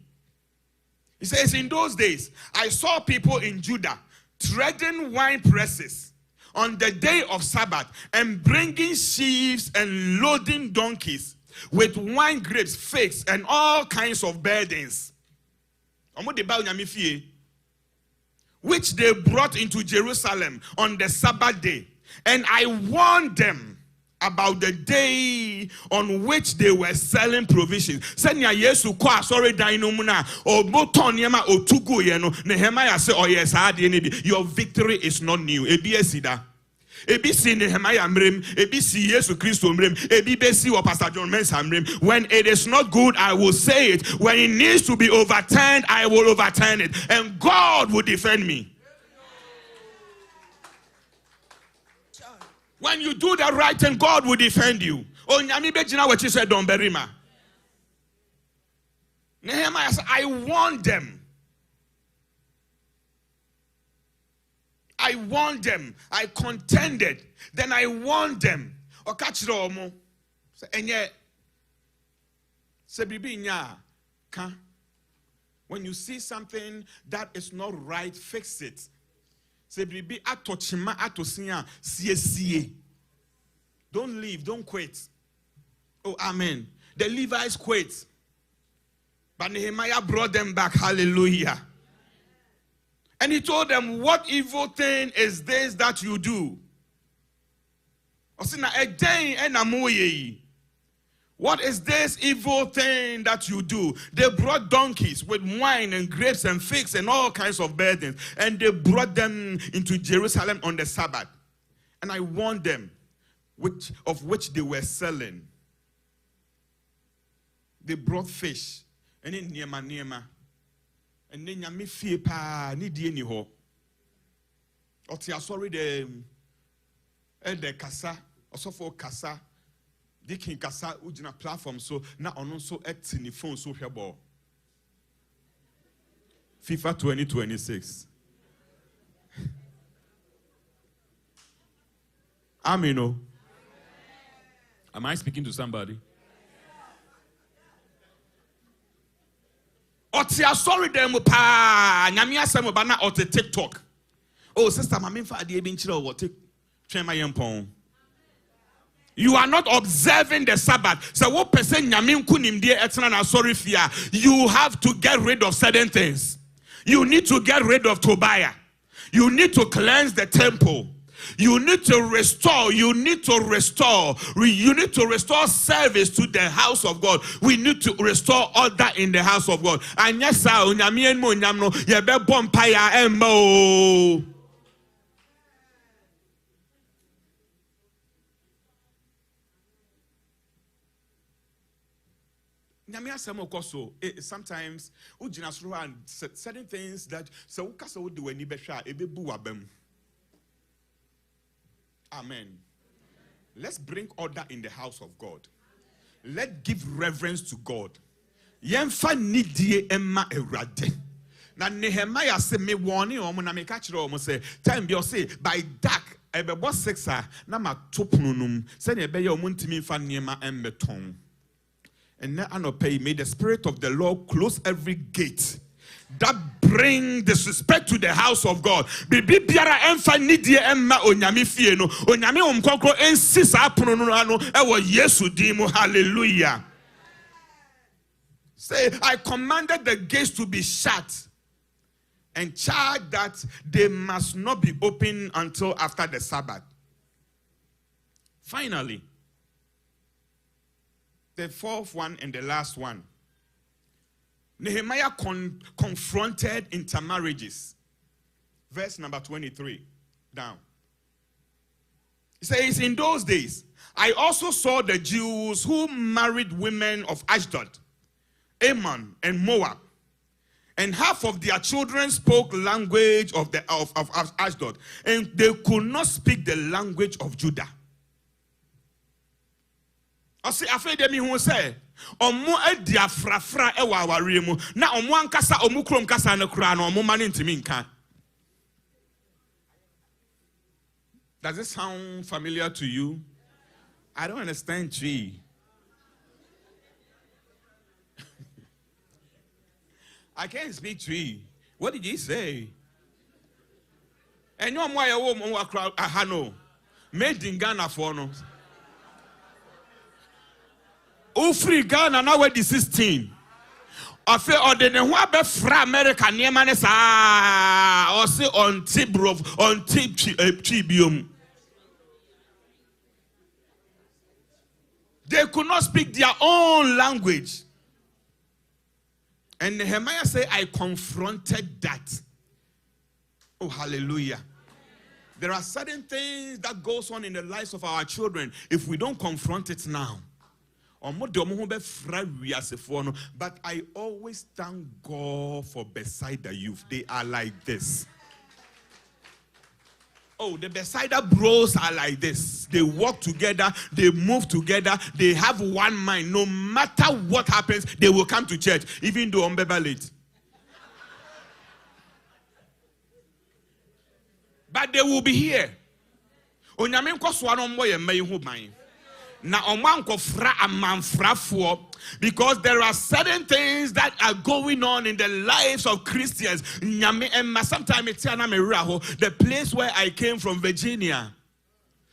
He says, in those days, I saw people in Judah treading wine presses on the day of Sabbath and bringing sheaves and loading donkeys with wine grapes, figs, and all kinds of burdens, which they brought into Jerusalem on the Sabbath day. And I warned them about the day on which they were selling provisions. Senya Yesu kwa sorry dino muna or boton yama or tugu yeno. Nehemiah say, oh yes, your victory is not new. Ebiesida. Ebisi Nehemiah mrim, ebisi Yesu Christo mrim, ebibesi or Pastor John Mensa mrim. When it is not good, I will say it. When it needs to be overturned, I will overturn it. And God will defend me. When you do the right thing, God will defend you. Oh, nyami bejina what you said, don't bury ma. Nehemiah said, I warned them. I warned them. I contended. Then I warned them. O catch romo. Enye. Se bibi nya. When you see something that is not right, fix it. Se bibi atochima atosinya siye. Don't leave. Don't quit. Oh, amen. The Levites quit. But Nehemiah brought them back. Hallelujah. And he told them, what evil thing is this that you do? What is this evil thing that you do? They brought donkeys with wine and grapes and figs and all kinds of burdens. And they brought them into Jerusalem on the Sabbath. And I warned them, which they were selling. They brought fish. And in Niema. And then yami fie pa ni die ni ho. Oti asori the kasa, osofo kasa, dikin kasa ujina platform so na ono so eti ni phone so hwebo. FIFA 2026. Amino. Am I speaking to somebody? Otia sorry them pa nyame asem ba na ote TikTok. Oh sister mama fa ade bi nchire o take twema yempon. You are not observing the Sabbath. So what person nyame nkunimde etena na sorry fear. You have to get rid of certain things. You need to get rid of Tobiah. You need to cleanse the temple. You need to restore service to the house of God. We need to restore order in the house of God. And yes, sir, sometimes certain things that so do any better. Amen. Let's bring order in the house of God. Let's give reverence to God. Yemfa nidie emma erade. Na Nehemiah say me warning omo na me catch omo say time bi o say by dark ebebo 6 na ma topununum say na ebe ye omo ntimi fa niema embeton. And now anope may the spirit of the Lord close every gate that bring disrespect to the house of God. Bibi biara emfa nidie emma onyame fie no. Onyame omkokro ensi sa apono no ano ewo Yesu din mu. Hallelujah. Say, I commanded the gates to be shut and charge that they must not be open until after the Sabbath. Finally, the fourth one and the last one. Nehemiah confronted intermarriages. Verse number 23 down. It says, in those days, I also saw the Jews who married women of Ashdod, Ammon, and Moab. And half of their children spoke language of Ashdod, and they could not speak the language of Judah. I say, afraid of me who say, Omo edia frafra ewa aware mu na omo ankasa omo krom kasa na kura na omo mane ntimi nka. Does it sound familiar to you? I don't understand tree. I can't speak tree. What did he say? And you mo ya wo mo akra ahano. Made in Ghana for no. Free Ghana now we're 16. I feel on the Nehua fra America near Manesa or say on Tibrov on Tibium. They could not speak their own language. And Nehemiah said, I confronted that. Oh, hallelujah. There are certain things that goes on in the lives of our children. If we don't confront it now, but I always thank God for Bethsaida youth. They are like this. Oh, the Bethsaida bros are like this. They walk together, they move together, they have one mind. No matter what happens, they will come to church, even though I'm late. But they will be here. Because there are certain things that are going on in the lives of Christians. Sometimes it's the place where I came from, Virginia.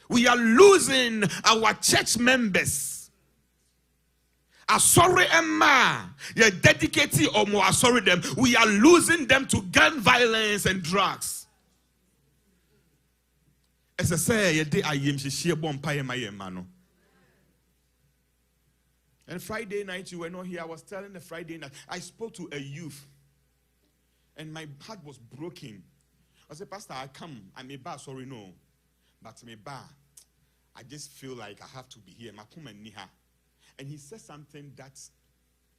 We are losing our church members. Sorry, Emma. You're dedicated or more sorry them. We are losing them to gun violence and drugs. As I say, and Friday night, you were not here. I was telling the Friday night, I spoke to a youth, and my heart was broken. I said, Pastor, I may bar, sorry, no. But may bar, I just feel like I have to be here. And he said something that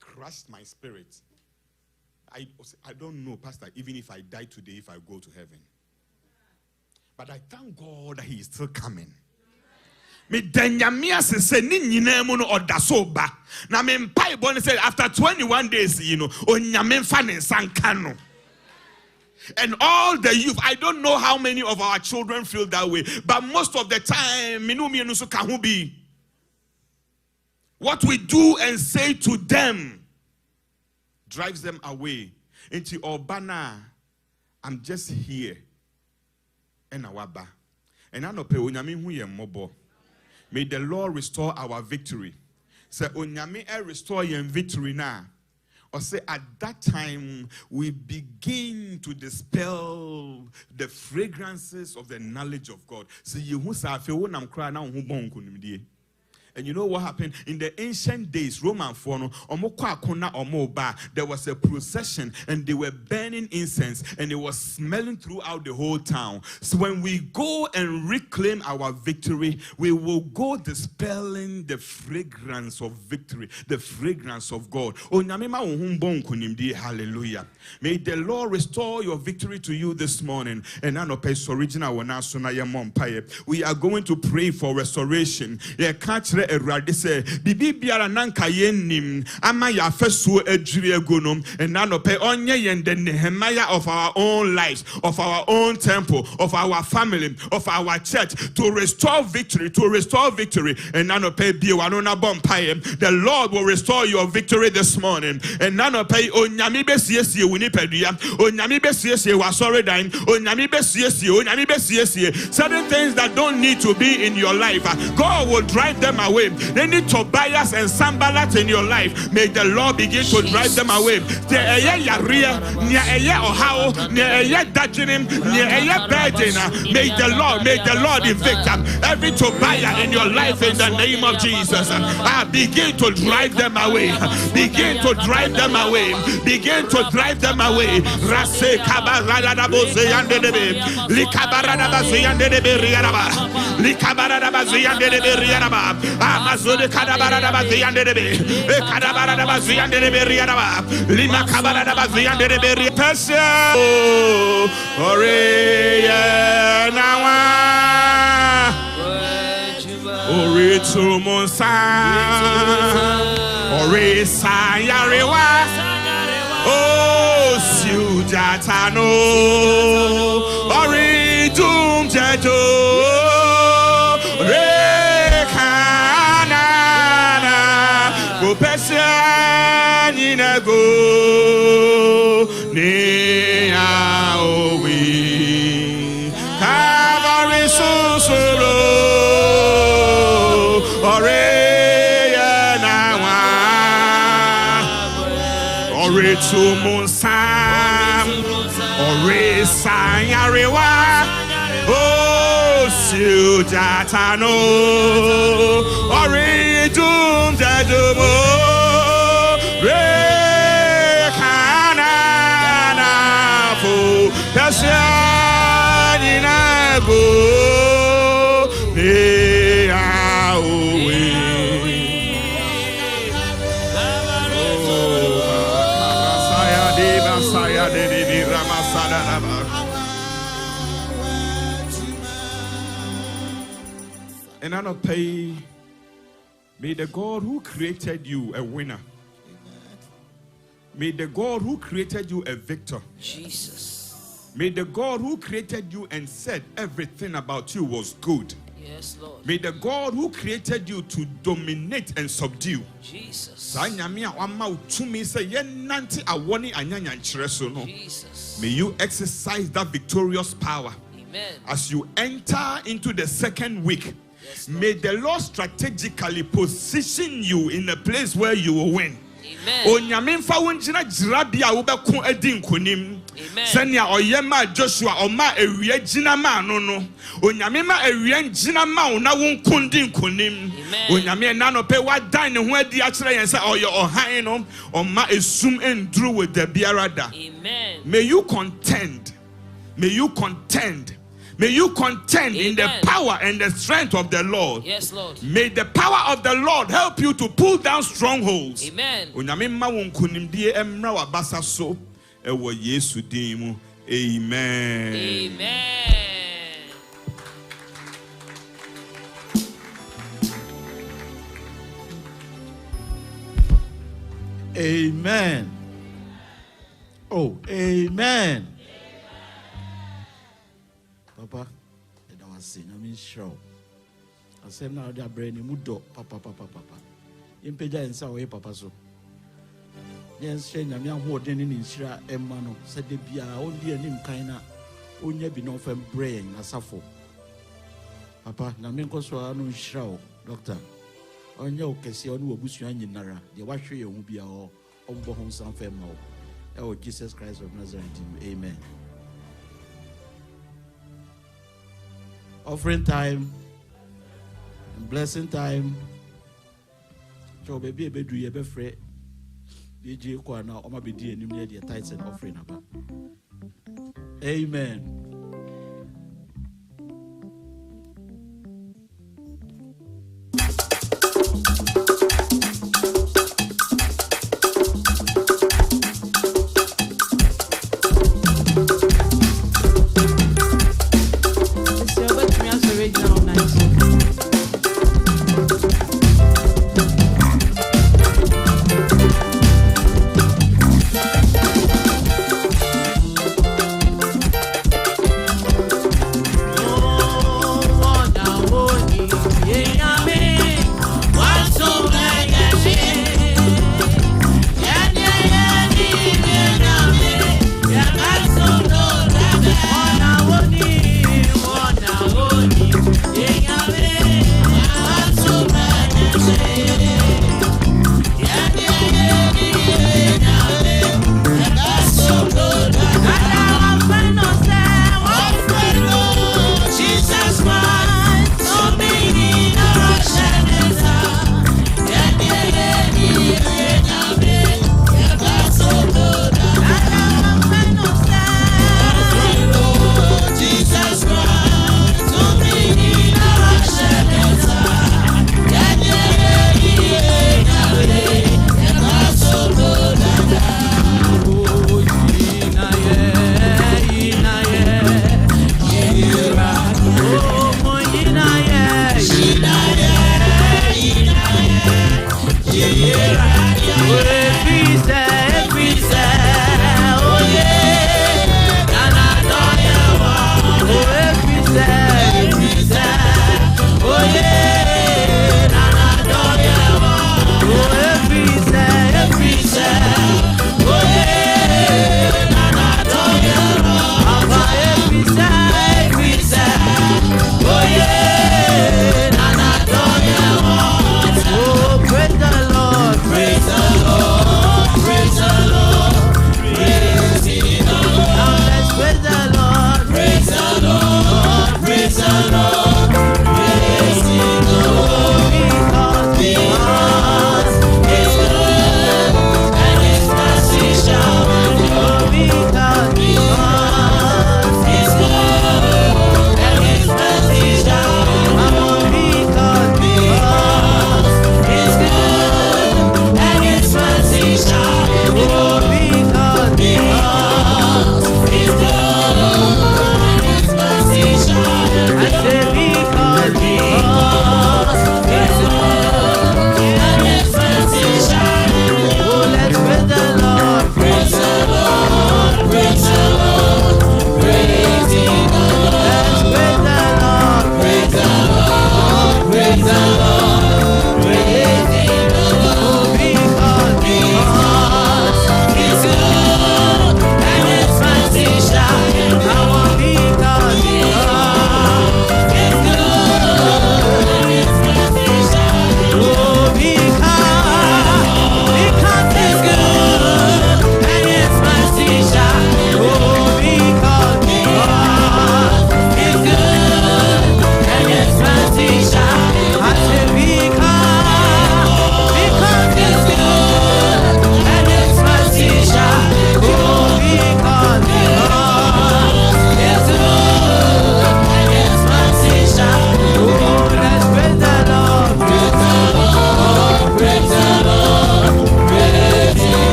crushed my spirit. I don't know, Pastor, even if I die today, if I go to heaven. But I thank God that he is still coming. Me denyamia se ni nyina mu no odasoba na me mpai bo ne say after 21 days onyame fa ne nsanka no. And all the youth, I don't know how many of our children feel that way, but most of the time minu so ka ho bi what we do and say to them drives them away into Obana. I'm just here and awaba and I no pe onyame hu ye mobo. May the Lord restore our victory. Say, Onyame restore your victory now. Or say, at that time, we begin to dispel the fragrances of the knowledge of God. So you who say, and you know what happened? In the ancient days, Roman there was a procession and they were burning incense and it was smelling throughout the whole town. So when we go and reclaim our victory, we will go dispelling the fragrance of victory, the fragrance of God. Hallelujah. May the Lord restore your victory to you this morning. And we are going to pray for restoration. Erade say bibi biara nanka yennim ama ya fesuo adwiri egonom enanope onye yende Nehemiah of our own lives, of our own temple, of our family, of our church to restore victory, enanope biwano na bompaye. The Lord will restore your victory this morning. Enanope onyame besiesie wunipadua, onyame besiesie wasoridan, onyame besiesie certain things that don't need to be in your life. God will drive them away. Any Tobias and Sambalat in your life, may the Lord begin to drive them away. May the Lord evict every Tobiah in your life in the name of Jesus. Begin to drive them away. Begin to drive them away. Begin to drive them away. Rase kabarada bozeyande debe. Likabarada bazeyande debe riaraba. Likabarada bazeyande debe riaraba. Amazone kadabarada bazeyande debe. Kadabarada bazeyande debe riaraba. Lima kabarada bazeyande debe riaraba. Ore nawa. Ore tumonsa. Ore sayarewa. Oh, Sujatano. Ore dumjeto. Re kanana. Go pesani na go. Ne aowi. Kabari susuro. Ore to Monsam, Ore Sayarewa, Oh, Sujatano, Ore And I don't pay. May the God who created you a winner. May the God who created you a victor. Jesus. May the God who created you and said everything about you was good. Yes, Lord. May the God who created you to dominate and subdue. Jesus. Jesus. May you exercise that victorious power. Amen. As you enter into the second week. Yes, may the Lord strategically position you in a place where you will win. Amen. Senya oyema Joshua oma ewie gina ma no no onyame ma ewie gina ma na wonkundi nkonim onyame na no pe wadan ne ho adi a kire yen se oye ohan no oma esum enduru with the biarada. Amen. May you contend. May you contend. May you contend in the power and the strength of the Lord. Yes, Lord. May the power of the Lord help you to pull down strongholds. Amen. Onyame ma wonkunimdie emra wabasa so ewo Yesu din mu. Amen. Amen. Amen. Oh, amen. Papa, I was saying, I mean, sure. I said, now they are brainy mudo, papa. Impeja and Sawa, papa, so. Yes, Shane, I'm young, who didn't in Shira, Emano, said they be our own dear name, Kaina, only be no from brain, as Safo. Papa, Namenko Swano Shrow, doctor. On your case, on who bush you in Nara, the wash you will be our own home, some family. Oh, Jesus Christ of Nazareth, amen. Offering time, blessing time. So baby, do you ever fret? DJ Kwana, or maybe dear, you need your tithes and offering about. Amen.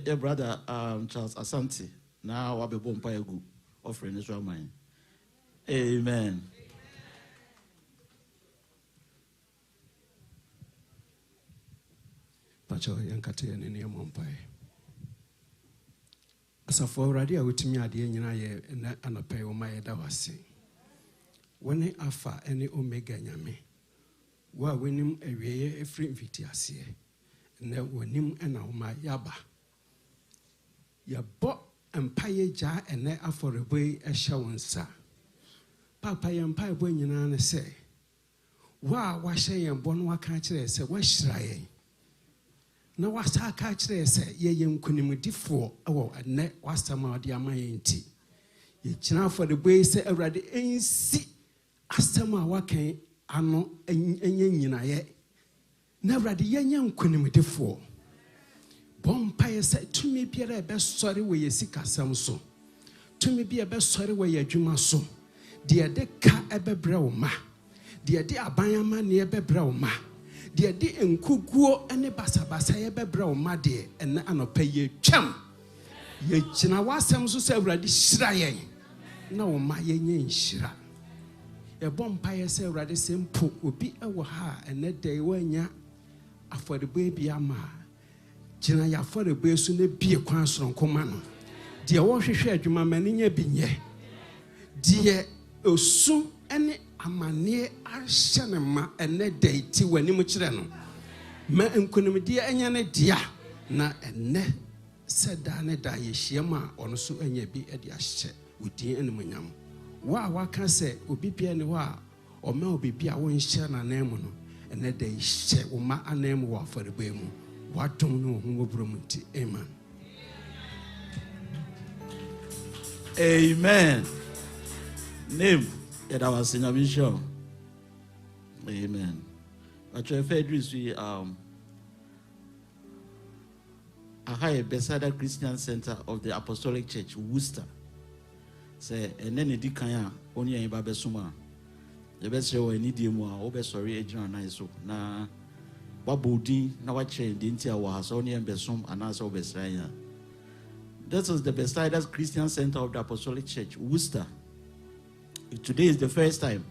Your brother Charles Asante. Now I'll be born by a good offering Israel mine. Amen. Pacho yankate ya nini ya mwampae. Asafo uradi ya utimi adie nyina ye anape umaye dawasi. Wene afa ene omega nyame. Wa wenim eweye efri mfiti asiye. Ne wenim ena uma yaba. Yabo empaye ja ene aforeboy ehya wonsa. Papa ye empaye boy nyina ne se. Wa hye ye bono waka kire se wa hyira ye. Na wasa aka kire se ye nkunimdifo ewo ene wasama ode amaye nti. Ye kina aforeboy se awrade ensi asama wakan ano enye nyina ye. Na awrade ye nkunimdifo. Bompa yese tumi biara ebe sori we yesika sam so tumi bia ebe sori we yadwuma so de de ka ebe bre wo ma de de abanyama ne ebe bre wo ma de de enkuguo ene basabasa ebe bre wo ma de ene anopa ye twam ye kina wasam so se awrade hyira yen na wo ma ye nye nhyira ye bompa yese awrade sempo obi ewo ha ene de wanya afọdebe bia ma Jina ya fore besu ne bie kwan soronko no de wo hwehwe adwuma mani nya binye de osu ene amane ahye ne ma ene daiti wani mu kire no ma enkunimde anya ne dia na ene seda ne da ye hyiema ono so anya bi e de ahye odin ene munyam wa waka se obi bia ne wa o ma obi bia wo nhye na na mu no ene da hye wo ma anam wo afore be mu. Amen. Amen. Name that I was in a mission. Amen. Actually, Fedris, I had a Bethesda Christian Center of the Apostolic Church, Worcester. Say, and then it can only a Babesuma. The best show I need you more. Over sorry, agent and I so na. Babudi na wache dinti ya wahasoni embesom anasa obesraya. This is the Bethesda Christian Center of the Apostolic Church, Worcester. Today is the first time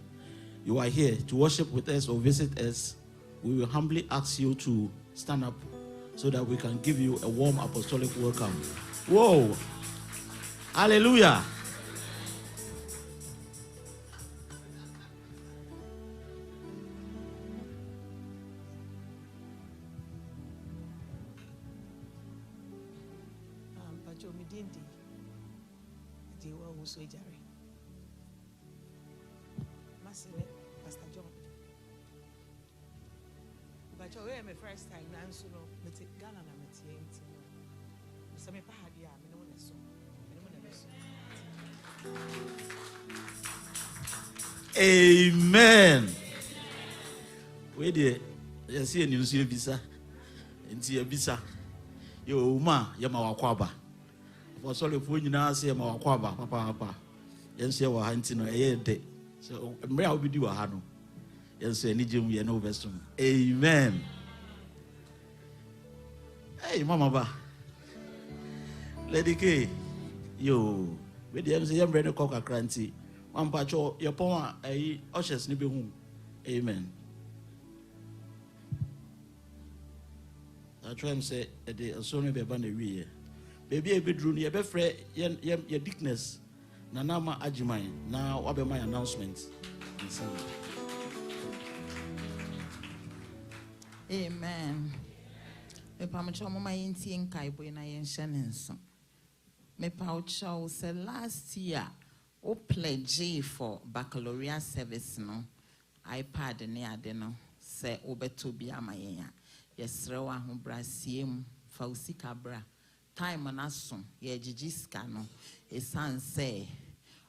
you are here to worship with us or visit us we will humbly ask you to stand up so that we can give you a warm apostolic welcome. Whoa! Hallelujah! Pastor John. But you my first time now, so no, but Ghana na me so me pa hadia, me no na so. Amen. Wait there. You see a news visa. Into your visa. Yo ma, yama wakwaba. For sorry for you now say ma wakwaba, papa. Yes, you were hunting a day. So may I be do a hano. Yes, any gym we no best. Amen. Hey, mama ba. Lady K. Yo. With the MC, I'm ready to cock a cranty. One patch your power, a ushers nibe home. Amen. I try and say a day or so maybe a banner we. Baby, a bedroom, your befre, your dickness. Nanama Ajimai. Now, what be my announcement? Amen. Me pamucho mama yinti nkaibo na yenshanenso. Me paucho say last year o pledge for baccalaureate service no iPad ne ade no say obeto bi amayen. Yesre wa ho brasiem fa usika bra. Time na so ye gigiska no esan say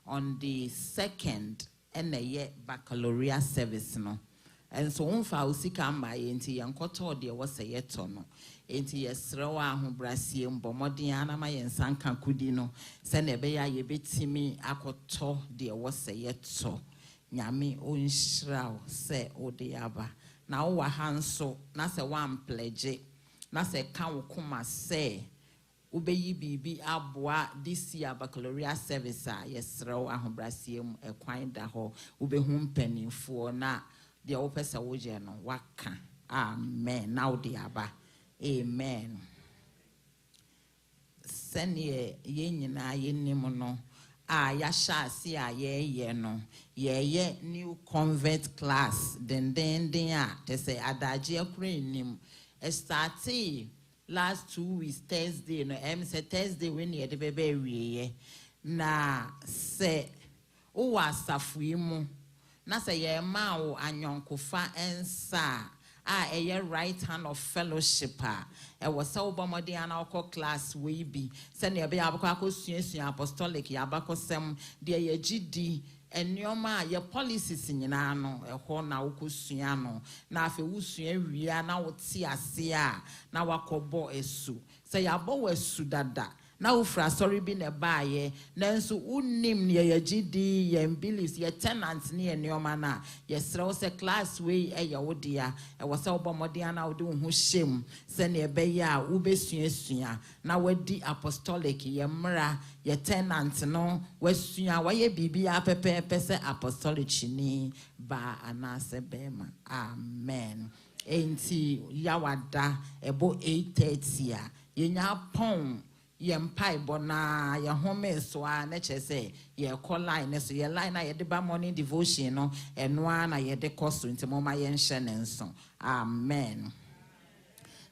on the 2nd and a year baccalaureate service no. And so on fa usika mba enti yankoto de was a yeto no. Enti yesrewa ho brasiem bomodi anama yensanka kudi no. Se nebe ya yebetimi akoto de was a yeto. Nyame onshraw se ode aba. Na wo hanso na se one pledge na se kan kuma se ubeyi bibi abwa this year baccalaureate service a yesrew ahobrasiem ekwan da ho ubehu mpanimfo na de opesa woje no waka. Amen. Now the aba. Amen. Sene ye nyina ye nim no ya sha si a ye no ye new convert class den a te say adaje akure nim started last 2 weeks Thursday no say Thursday when ye de bebe wiye na se o wasafu mu na se ye ma wo anyonkofa ensa a right hand of fellowship e was so bomodi an alcohol class we be send ye be abako suasu apostolic ya bakosem de ye gidi enioma ye policies nyina no eho na wokosua no na afi wusua wia na wote ase a na wakobo esu se ya bo wasu dada na ufra sorry bi ne baaye nanso unnim ne ye gidi ye beliefs ye tenants ne enioma na ye srew se class we ye wodia e wo se obomodia na wode hu shem se ne be ya ubesuasua na wadi apostolic ye mra ye tenant no wasua wa ye bibia pepe se apostolic ni ba anase bema. Amen. Enti yawada ebo 8:30 ye nya pon yempai bona ye home so a na chese ye call line so ye line na ye de ba morning devotion no eno na ye de cost nti moma ye nhye nenso. Amen.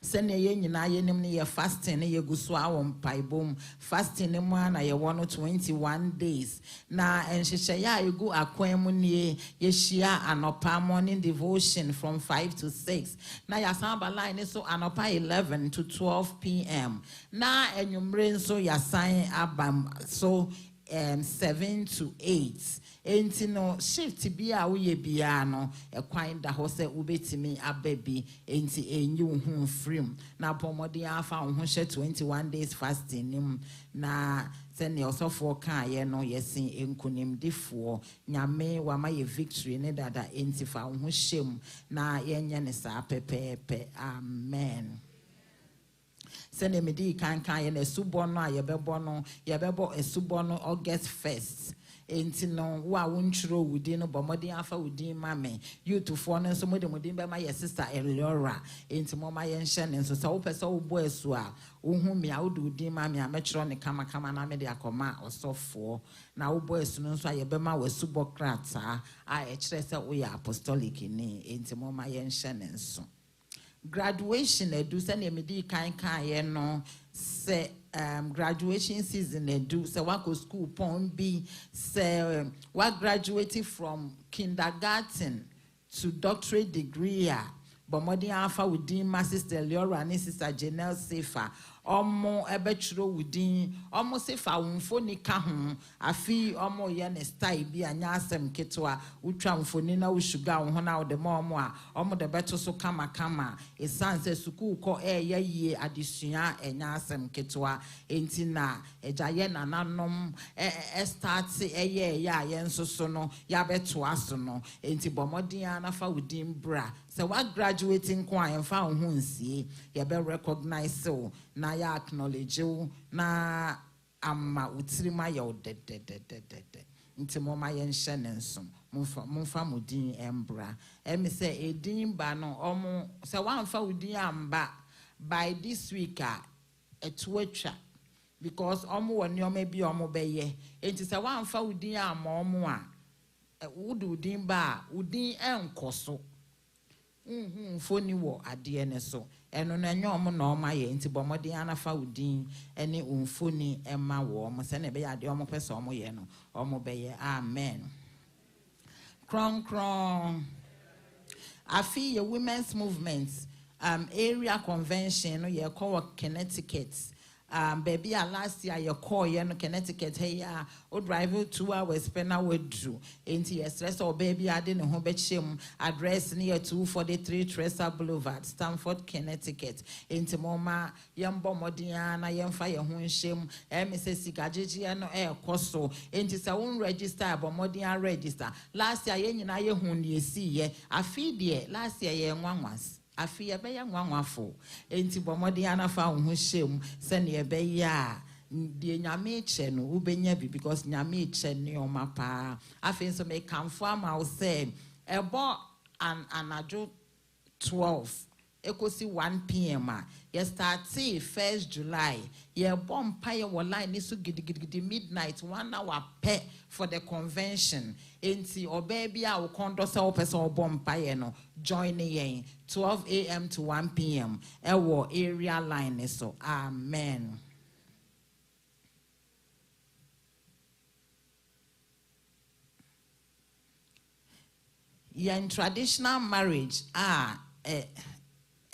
Sene ye nyina ye nim ne ye fasting ne ye guso awon paibom fasting ne mu na ye wono 21 days na enhyehyɛ ya egu akwan mu ne ye hia anopa morning devotion from 5 to 6 na ya samba line so anopa 11 to 12 p.m. na enwumre nso ya san abam so 7 to 8. Enti no shift bia wo ye bia no ekwan da ho se ubetimi ababi enti enyi wo hu free na pomodi afa wo ho hye 21 days fasting nim na sene osofo kan ye no yesin enkunim difo nyame wa ma ye victory ne dada enti fa wo ho hyem na yenye ne sa pepepe. Amen. Sene medi kan ye na subo no a ye bebo no ye bebo esubo no August 1st enti no wa wonchro wudi no bomodi afa wudi mame youth for no so mode mudi be ma your sister Eleora enti mama ye nhye ne so wo pese wo bo asu a wo hu me a wo do wudi mame a metro ne kama na me de akoma osofo na wo bo asu no so a ye be ma wasu bokrata a e kire se wo ya apostolic ni enti mama ye nhye ne so graduation edu se na emedi kan ye no se graduation season edu se wako school pon bi se wa graduating from kindergarten to doctorate degree bomodi afa within my sister Leora and sister Janelle Sefa omo ebetro within omo Sefa wonfoni ka ho afi omo ye ne style bi anya asem ketwa utwa wonfoni na wo sugar wo na wo de omo a omo de beto so kama e sanse school ko ye adesua enya asem ketwa enti na ejaye nananom start ye nso so no ya beto aso no enti bomodi anafa within bra se wa graduating kwa yemfa ho nsie ye be recognize so na ya acknowledge you na ama utirima ya de nti mo ma ye nhye ne nso mumfa mudin embra emi se edin ba no omo se wa mfa udin amba by this week etwetwa because omo woni omo bi omo beye enti se wa mfa udin ama omo a wudu udin ba udin enkoso foni wo ade ne so eno na nyom na oma ye nti bomode anafa udin ene umfoni ema wo mo se na be ya de omo pese omo ye no omo be ye amen kron afi ye women's movement area convention no ye call Connecticut baby last year you call you no Connecticut hey o drive 2 hours spend hour do enti yes stress or baby ade ne ho be chem address near 243 Tressa Boulevard Stamford Connecticut enti mama yembo modia na yemfa ye ho nshem me sigajeje no koso enti se won register abomodia register last year ye nyina ye hu ne esi ye afi de last year ye nwanwas afi ye be ya nwanwafo enti bomodi anafa ho hyem se ne ye be ya die nyame che no ubenya bi because nyame che ne o mapa afi so me kamfo ama wo se ebo anajo 12 ekosi 1 p.m. Ye start 1st July ye bompa ye wo line so gidigidi midnight 1 hour pe for the convention enti obaby a wo kondo se wo pese wo bompa ye no join ye 12 a.m. to 1 p.m. ewo area line so amen. In traditional marriage a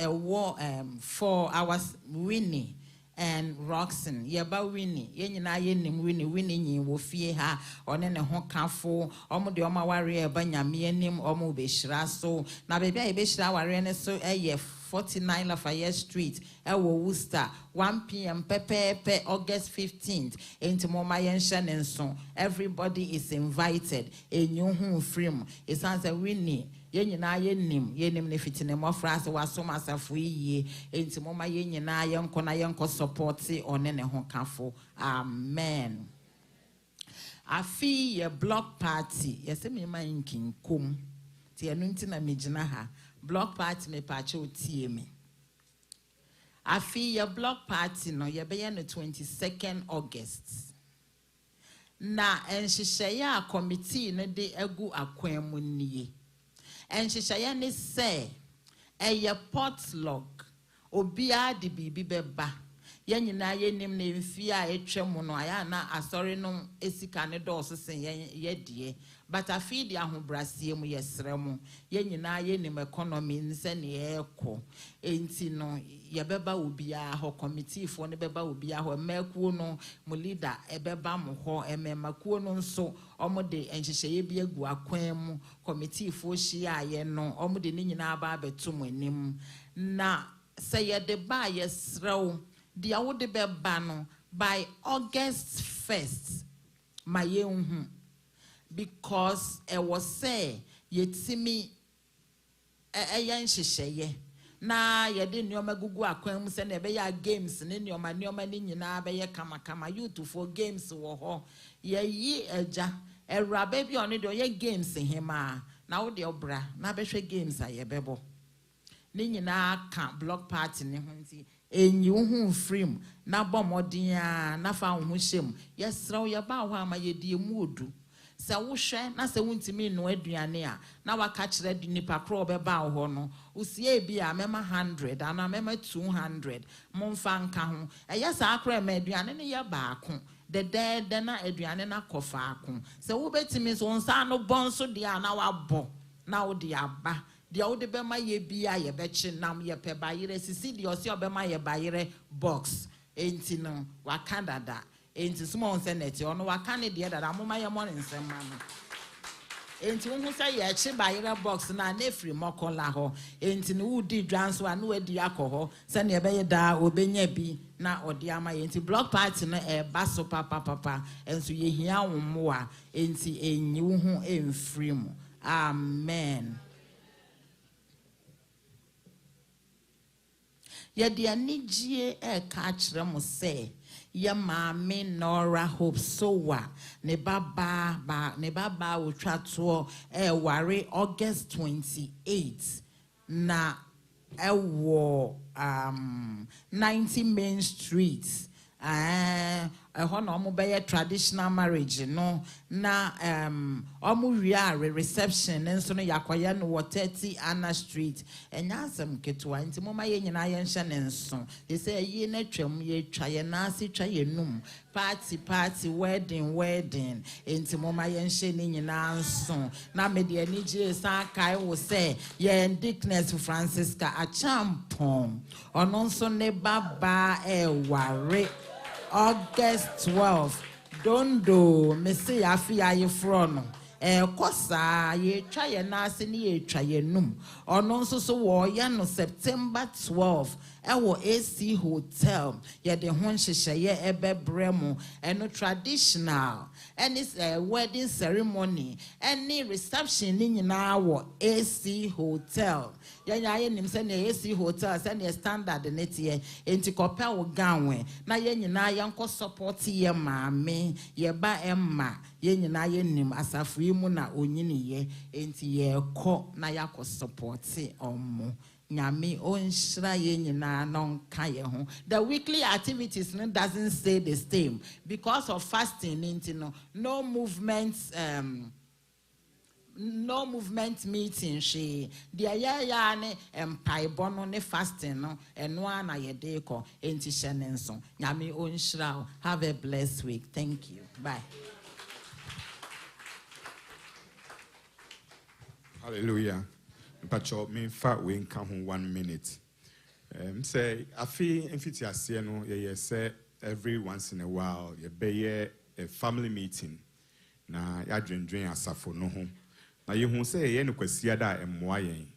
war 4 hours Winnie and Roxanne yeba Winnie yenyina yenim Winnie nyi wo fie ha one ne ho kafo omo de omo ware eba nyame anim omo be hira so na bebia e be hira ware ne so 49 Lafayette Street ewo Worcester 1 p.m. pepe August 15th enti mo ma yenhye ne nso everybody is invited enyu hu frame isanse Winnie yenyina yenim ne fitine mo frase wasom asafo yiye enti mo ma yenyina yenko na yenko support one ne ho kafo amen. Afi ye block party yese me ma nkinkom ti enu nti na mejina ha block party me pache otie me afi ye block party no ye be no 22nd August na enhyehyeye a committee no de egu akwan mu nie enhyehyeye ne say eye potluck obia de bibi beba yenyina yenim na mfi a etwem no aya na asori no esika ne do so sen ye de but afi de ahobrasie mu yesrem yenyina yenim economy nse ne ekọ enti no yebeba obia ho committee fo ne beba obia ho makuo no mu leader ebeba mo ho ememakuo no nso omo de enhyehyeye bi egu akwan mu committee fo hia ye no omo de nyina ba betum anim na say ye de ba yesrew the awode beba no by August 1st my because it was say yetimi eyan hyehyeye na ye de nneoma gugu akwan mu se na be ya games ne nneoma ni nyina be ye kama youth for games wo ho ye yi eja Rababy on it, or your games in him. Now, the obra, na beshe games are ye bebo. Nina can't block party in hunty. And you who frame, na bomodia, na found mushim. Yes, throw your bow, my dear mood. So wushe na se wunti mi no aduane a na waka kire di nipa kro be ba ho no usie bi a mema 100 ana mema 200 momfa nka ho eya sa akra ma aduane ne ye baako de na aduane na kofa ako se wo betimi so nsa no bonso dia na wabo na wo dia aba dia wo de be ma ye bia ye be chi nam ye pe bayire sisi dia osi obema ye bayire box enti no waka dada enti small senate ono wakane de dada moma ye morning nsema no enti wo say ye chi bayire box na free mokola ho enti no wudi dwanso anu adi akoho se ne be ye da obenya bi na odi ama ye enti block party no e baso papa enso ye hia wo a enti enyi wo hu emfiri mu amen. Ye de anigye e ka kire mo say ya mami Nora Hope Sowa ne baba utwato ware August 28 na ewo 90 Main Street no omo be traditional marriage no na omo wiare reception nso no yakwaya no 30 Anna Street enyasem ketwa nti moma ye nyina ye nhye ne nso ye say yi na twam ye twa ye na ase twa ye num party wedding enti moma ye nhye ne nyina nso na me de ani gye san kai wo say ye Dickness Francisca Achampon ono nso ne baba ware August 12 dondo mesi afi aye frono kosa ye twa ye na ase ne ye twa ye num ono nso so wo ye no September 12 ewo AC Hotel ye de ho nhyehyɛ ye ebebremu eno traditional any wedding ceremony any reception ni nyina wo AC Hotel ye nim se ne AC Hotel se ne standard ne tie enti kopɛ wo ganwe na ye nyina ye nko support ye maame ye ba emma ye nyina ye nim asafu yi mu na onyini ye enti ye kɔ na yakɔ support omo nyame onshra ye nyina non ka ye ho. The weekly activities no doesn't stay the same because of fasting into no movement meeting she dia ya ne empaibo no ne fasting no eno na ye de ko enti hyene nso nyame onshra. Have a blessed week. Thank you. Bye. Hallelujah. Pacho me fa we nka ho 1 minute. Say afi mfiti ase no ye say every once in a while ye be a family meeting na ya dwendwen asafo no ho. Na ye hu say ye no kwasia da emmoa yen.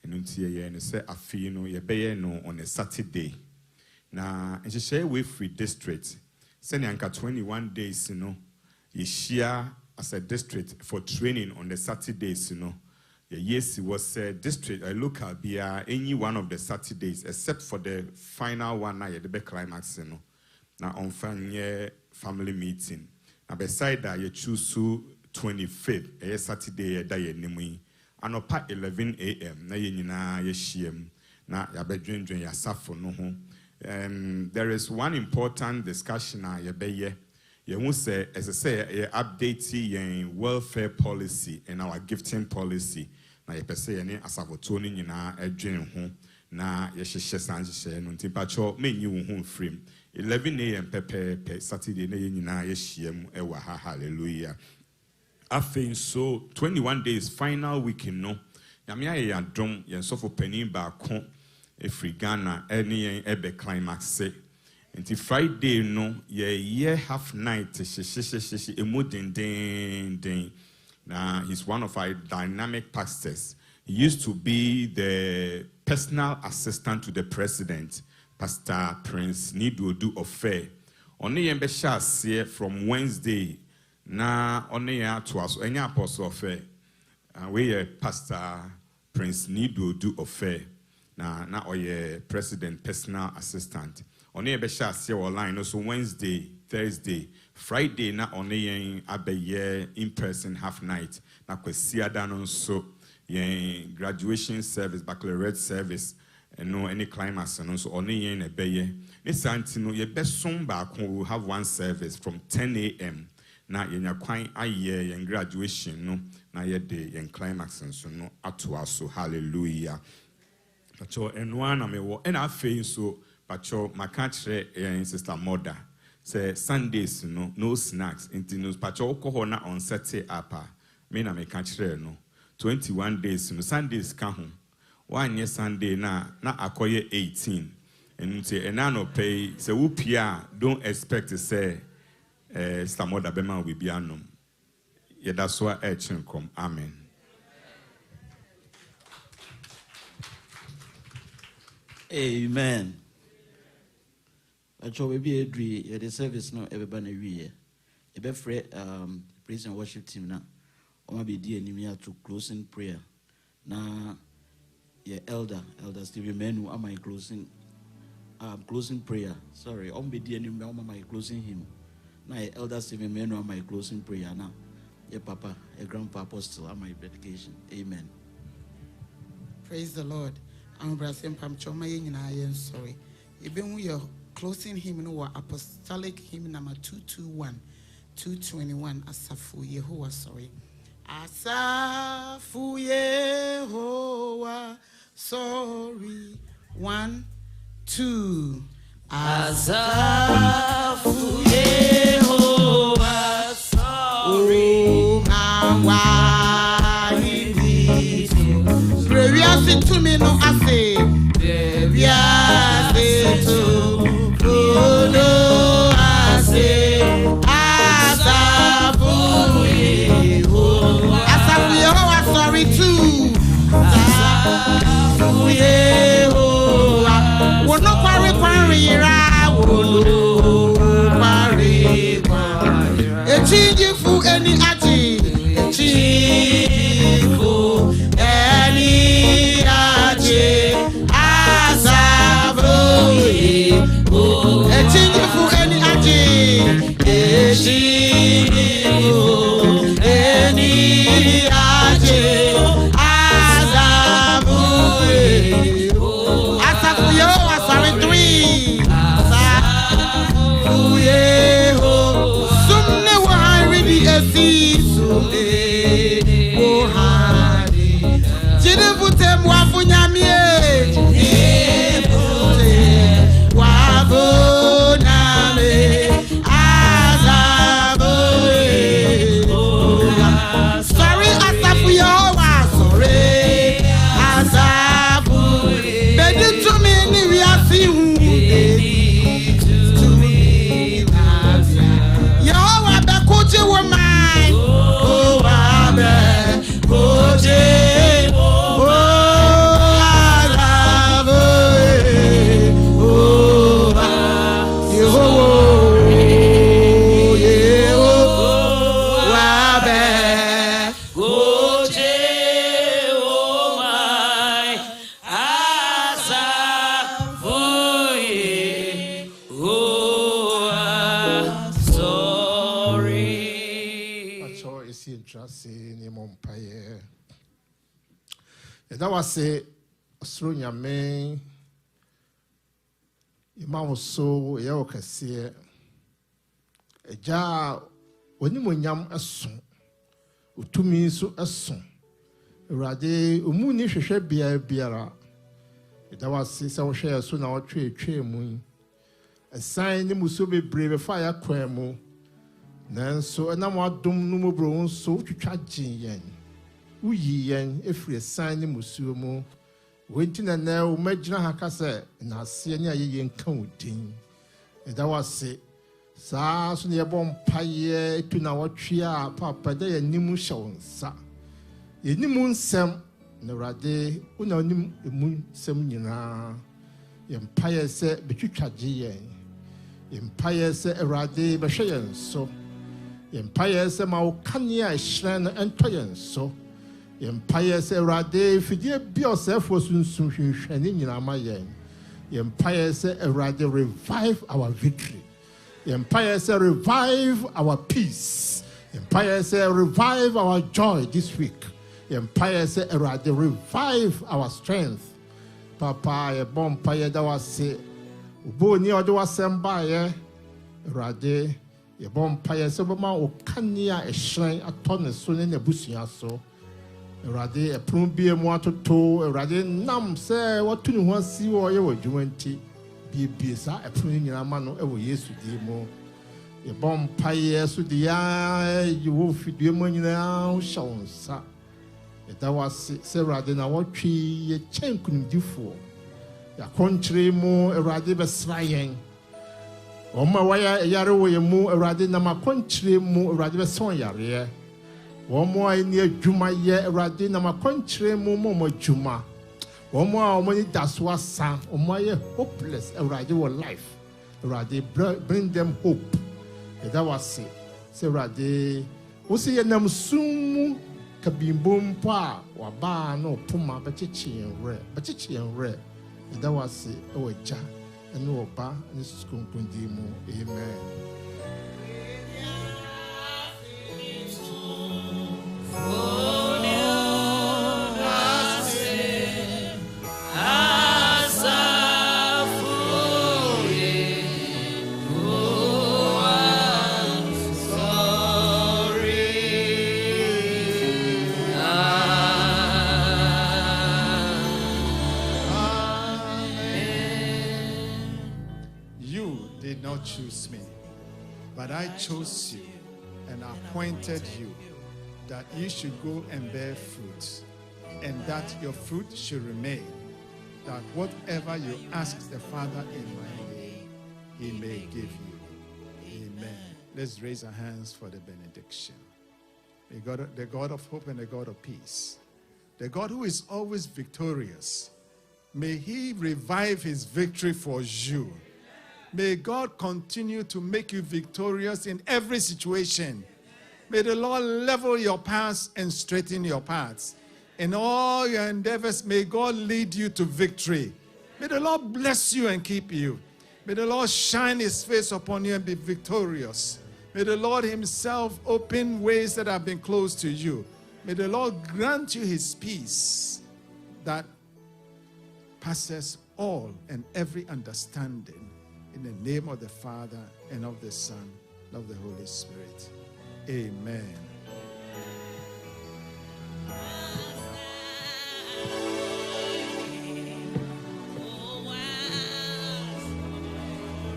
Enu ntie ye no say afi no ye be no on a Saturday. Na nhyehyɛ we free district. Say anka 21 days no ye share as a district for training on the Saturdays no. Yes, it was a district, a local, be any one of the Saturdays, except for the final one night, the climax, now on family meeting. Now, beside that, you choose 25th, a Saturday, a day, and on part 11 a.m., na ye shiem, na ya bedroom, ya suffer no home. There is one important discussion, ya be you must say, as I say, update your welfare policy and our gifting policy. Na ye pese any asavotoni nyina adwen ho na ye hyehye sanhye no ntipacho menyi wo ho frame 11 a.m. pepe Saturday na ye nyina ye hyiam ewa ha. Hallelujah. Afin so 21 days final week no nyame aye adom ye sofo panin ba ko efri Ghana any ebe climax say nti Friday no ye half night hyehye emodenden. Now, he's one of our dynamic pastors. He used to be the personal assistant to the president, Pastor Prince Nidodu Ofe. Only yembesha from Wednesday. Na only to us any apostle Ofe. We Pastor Prince Nidodu Ofe. Na oye president personal assistant. Only yembesha online also Wednesday Thursday. Friday na on yen abeye in person half night. Na kwesi adano so yen graduation service, baccalaureate service, and no any climax and so on yen ebeye. This antino ye best song back will have one service from 10 a.m. Na yen yakwan aye yen graduation no na ye day yen climax and so no atwa so hallelujah. Pacho enwa na mewo and afi so pacho makatre yen sister mother. Say Sundays no snacks into news pacho kohona on Saturday apa me na me kachre no 21 days no Sundays ka ho one year Sunday na akoye 18 and say enano pay say upia don't expect to say stamoda bema we be anom ye that's why come amen. Amen. Actually, we be the service no everybody we be free praise and worship team na. Oma be di enemy to closing prayer. Na your elder Stephen Menu am I closing prayer. Sorry, be di enemy am I closing him. Na your elder Stephen Menu am I closing prayer na. Your papa, your grandpa apostle am my dedication. Amen. Praise the Lord. I'm Brasim Pamchoma yen sorry. Even we are closing hymn no apostolic hymn number 221 Asafu Yehovah sorry. Asafu Yehovah sorry 1 2 Asafu Yehovah sorry. Previous to me no I say previous to no I say Asafu Yehovah sorry too Asafu Yehovah wono kwari ra wono kwari echinji fu eni ati echinji fu eni ati Asafu echinji fu eni ati echinji fu eni ati Asafu Asafu Yehovah sorry 3 Asafu Yehovah sumne wa haridi esi sumne wa haridi jidevute mwafu nyamie jidevute mwafu nyamie Asafu sorry Asafu Yehovah sorry Asafu bedi to me ni we are see who Yehovah be kuchi woman Yehovah be kuchi that was a Srunya May. Imam so Yokasi a jar when you yam a son, to me so a son. Rade Umuni should be a beara. That was our share soon our tree moon. A sign the Musubi brave fire quemo. Nan so and now dum no bron so to charge yen. Uyen if we assign the Musumo. Waiting and now, Major Hakasa, and our senior yen counting. And that was it. Sas near bomb pie to now chia, papa, they and Nimu shown, sir. Ye Nimun sem, no rade, unonim the moon semina. Empire said, but you charge yen. Empire said a rade, but so. Empire said, Maukania shrine and toyen so. Empire say Rade, if you be yourself was soon shining in our mind. Empire say Rade revive our victory. Empire say revive our peace. Empire say revive our joy this week. Empire say revive our strength. Papa ye empire that was say ubo ni odo wasemba ye erade ye empire say bama okania ehran atone so ne nebusua so. Erade epron bie mu atoto erade nam say watu ni ho asi wo ye wadwumanti bie sa epron nyina ma no e wo Yesu di mu. Ye empire so dia ye wo fidue mu nyina shawonsa. That was several na watwi ye chenkunimdifo ya kontre mu erade besrayen oma waya yare wo ye mu erade na makontre mu erade beson yare omo ani adwuma ye erade na makontre mu mo adwuma omo a omo ni daso asa omo ye hopeless erade wo life erade bring them hope. That was erade wo se ye nam sumu kabimbom pa waba no puma bachichi enre that was oja and oba and skunkundimu. Amen. Choose me, but I chose you and appointed you that you should go and bear fruit, and that your fruit should remain, that whatever you ask the Father in my name, he may give you. Amen. Let's raise our hands for the benediction. May God, the God of hope and the God of peace, the God who is always victorious, may he revive his victory for you. May God continue to make you victorious in every situation. May the Lord level your paths and straighten your paths. In all your endeavors, may God lead you to victory. May the Lord bless you and keep you. May the Lord shine his face upon you and be victorious. May the Lord himself open ways that have been closed to you. May the Lord grant you his peace that passes all and every understanding. In the name of the Father, and of the Son, and of the Holy Spirit. Amen.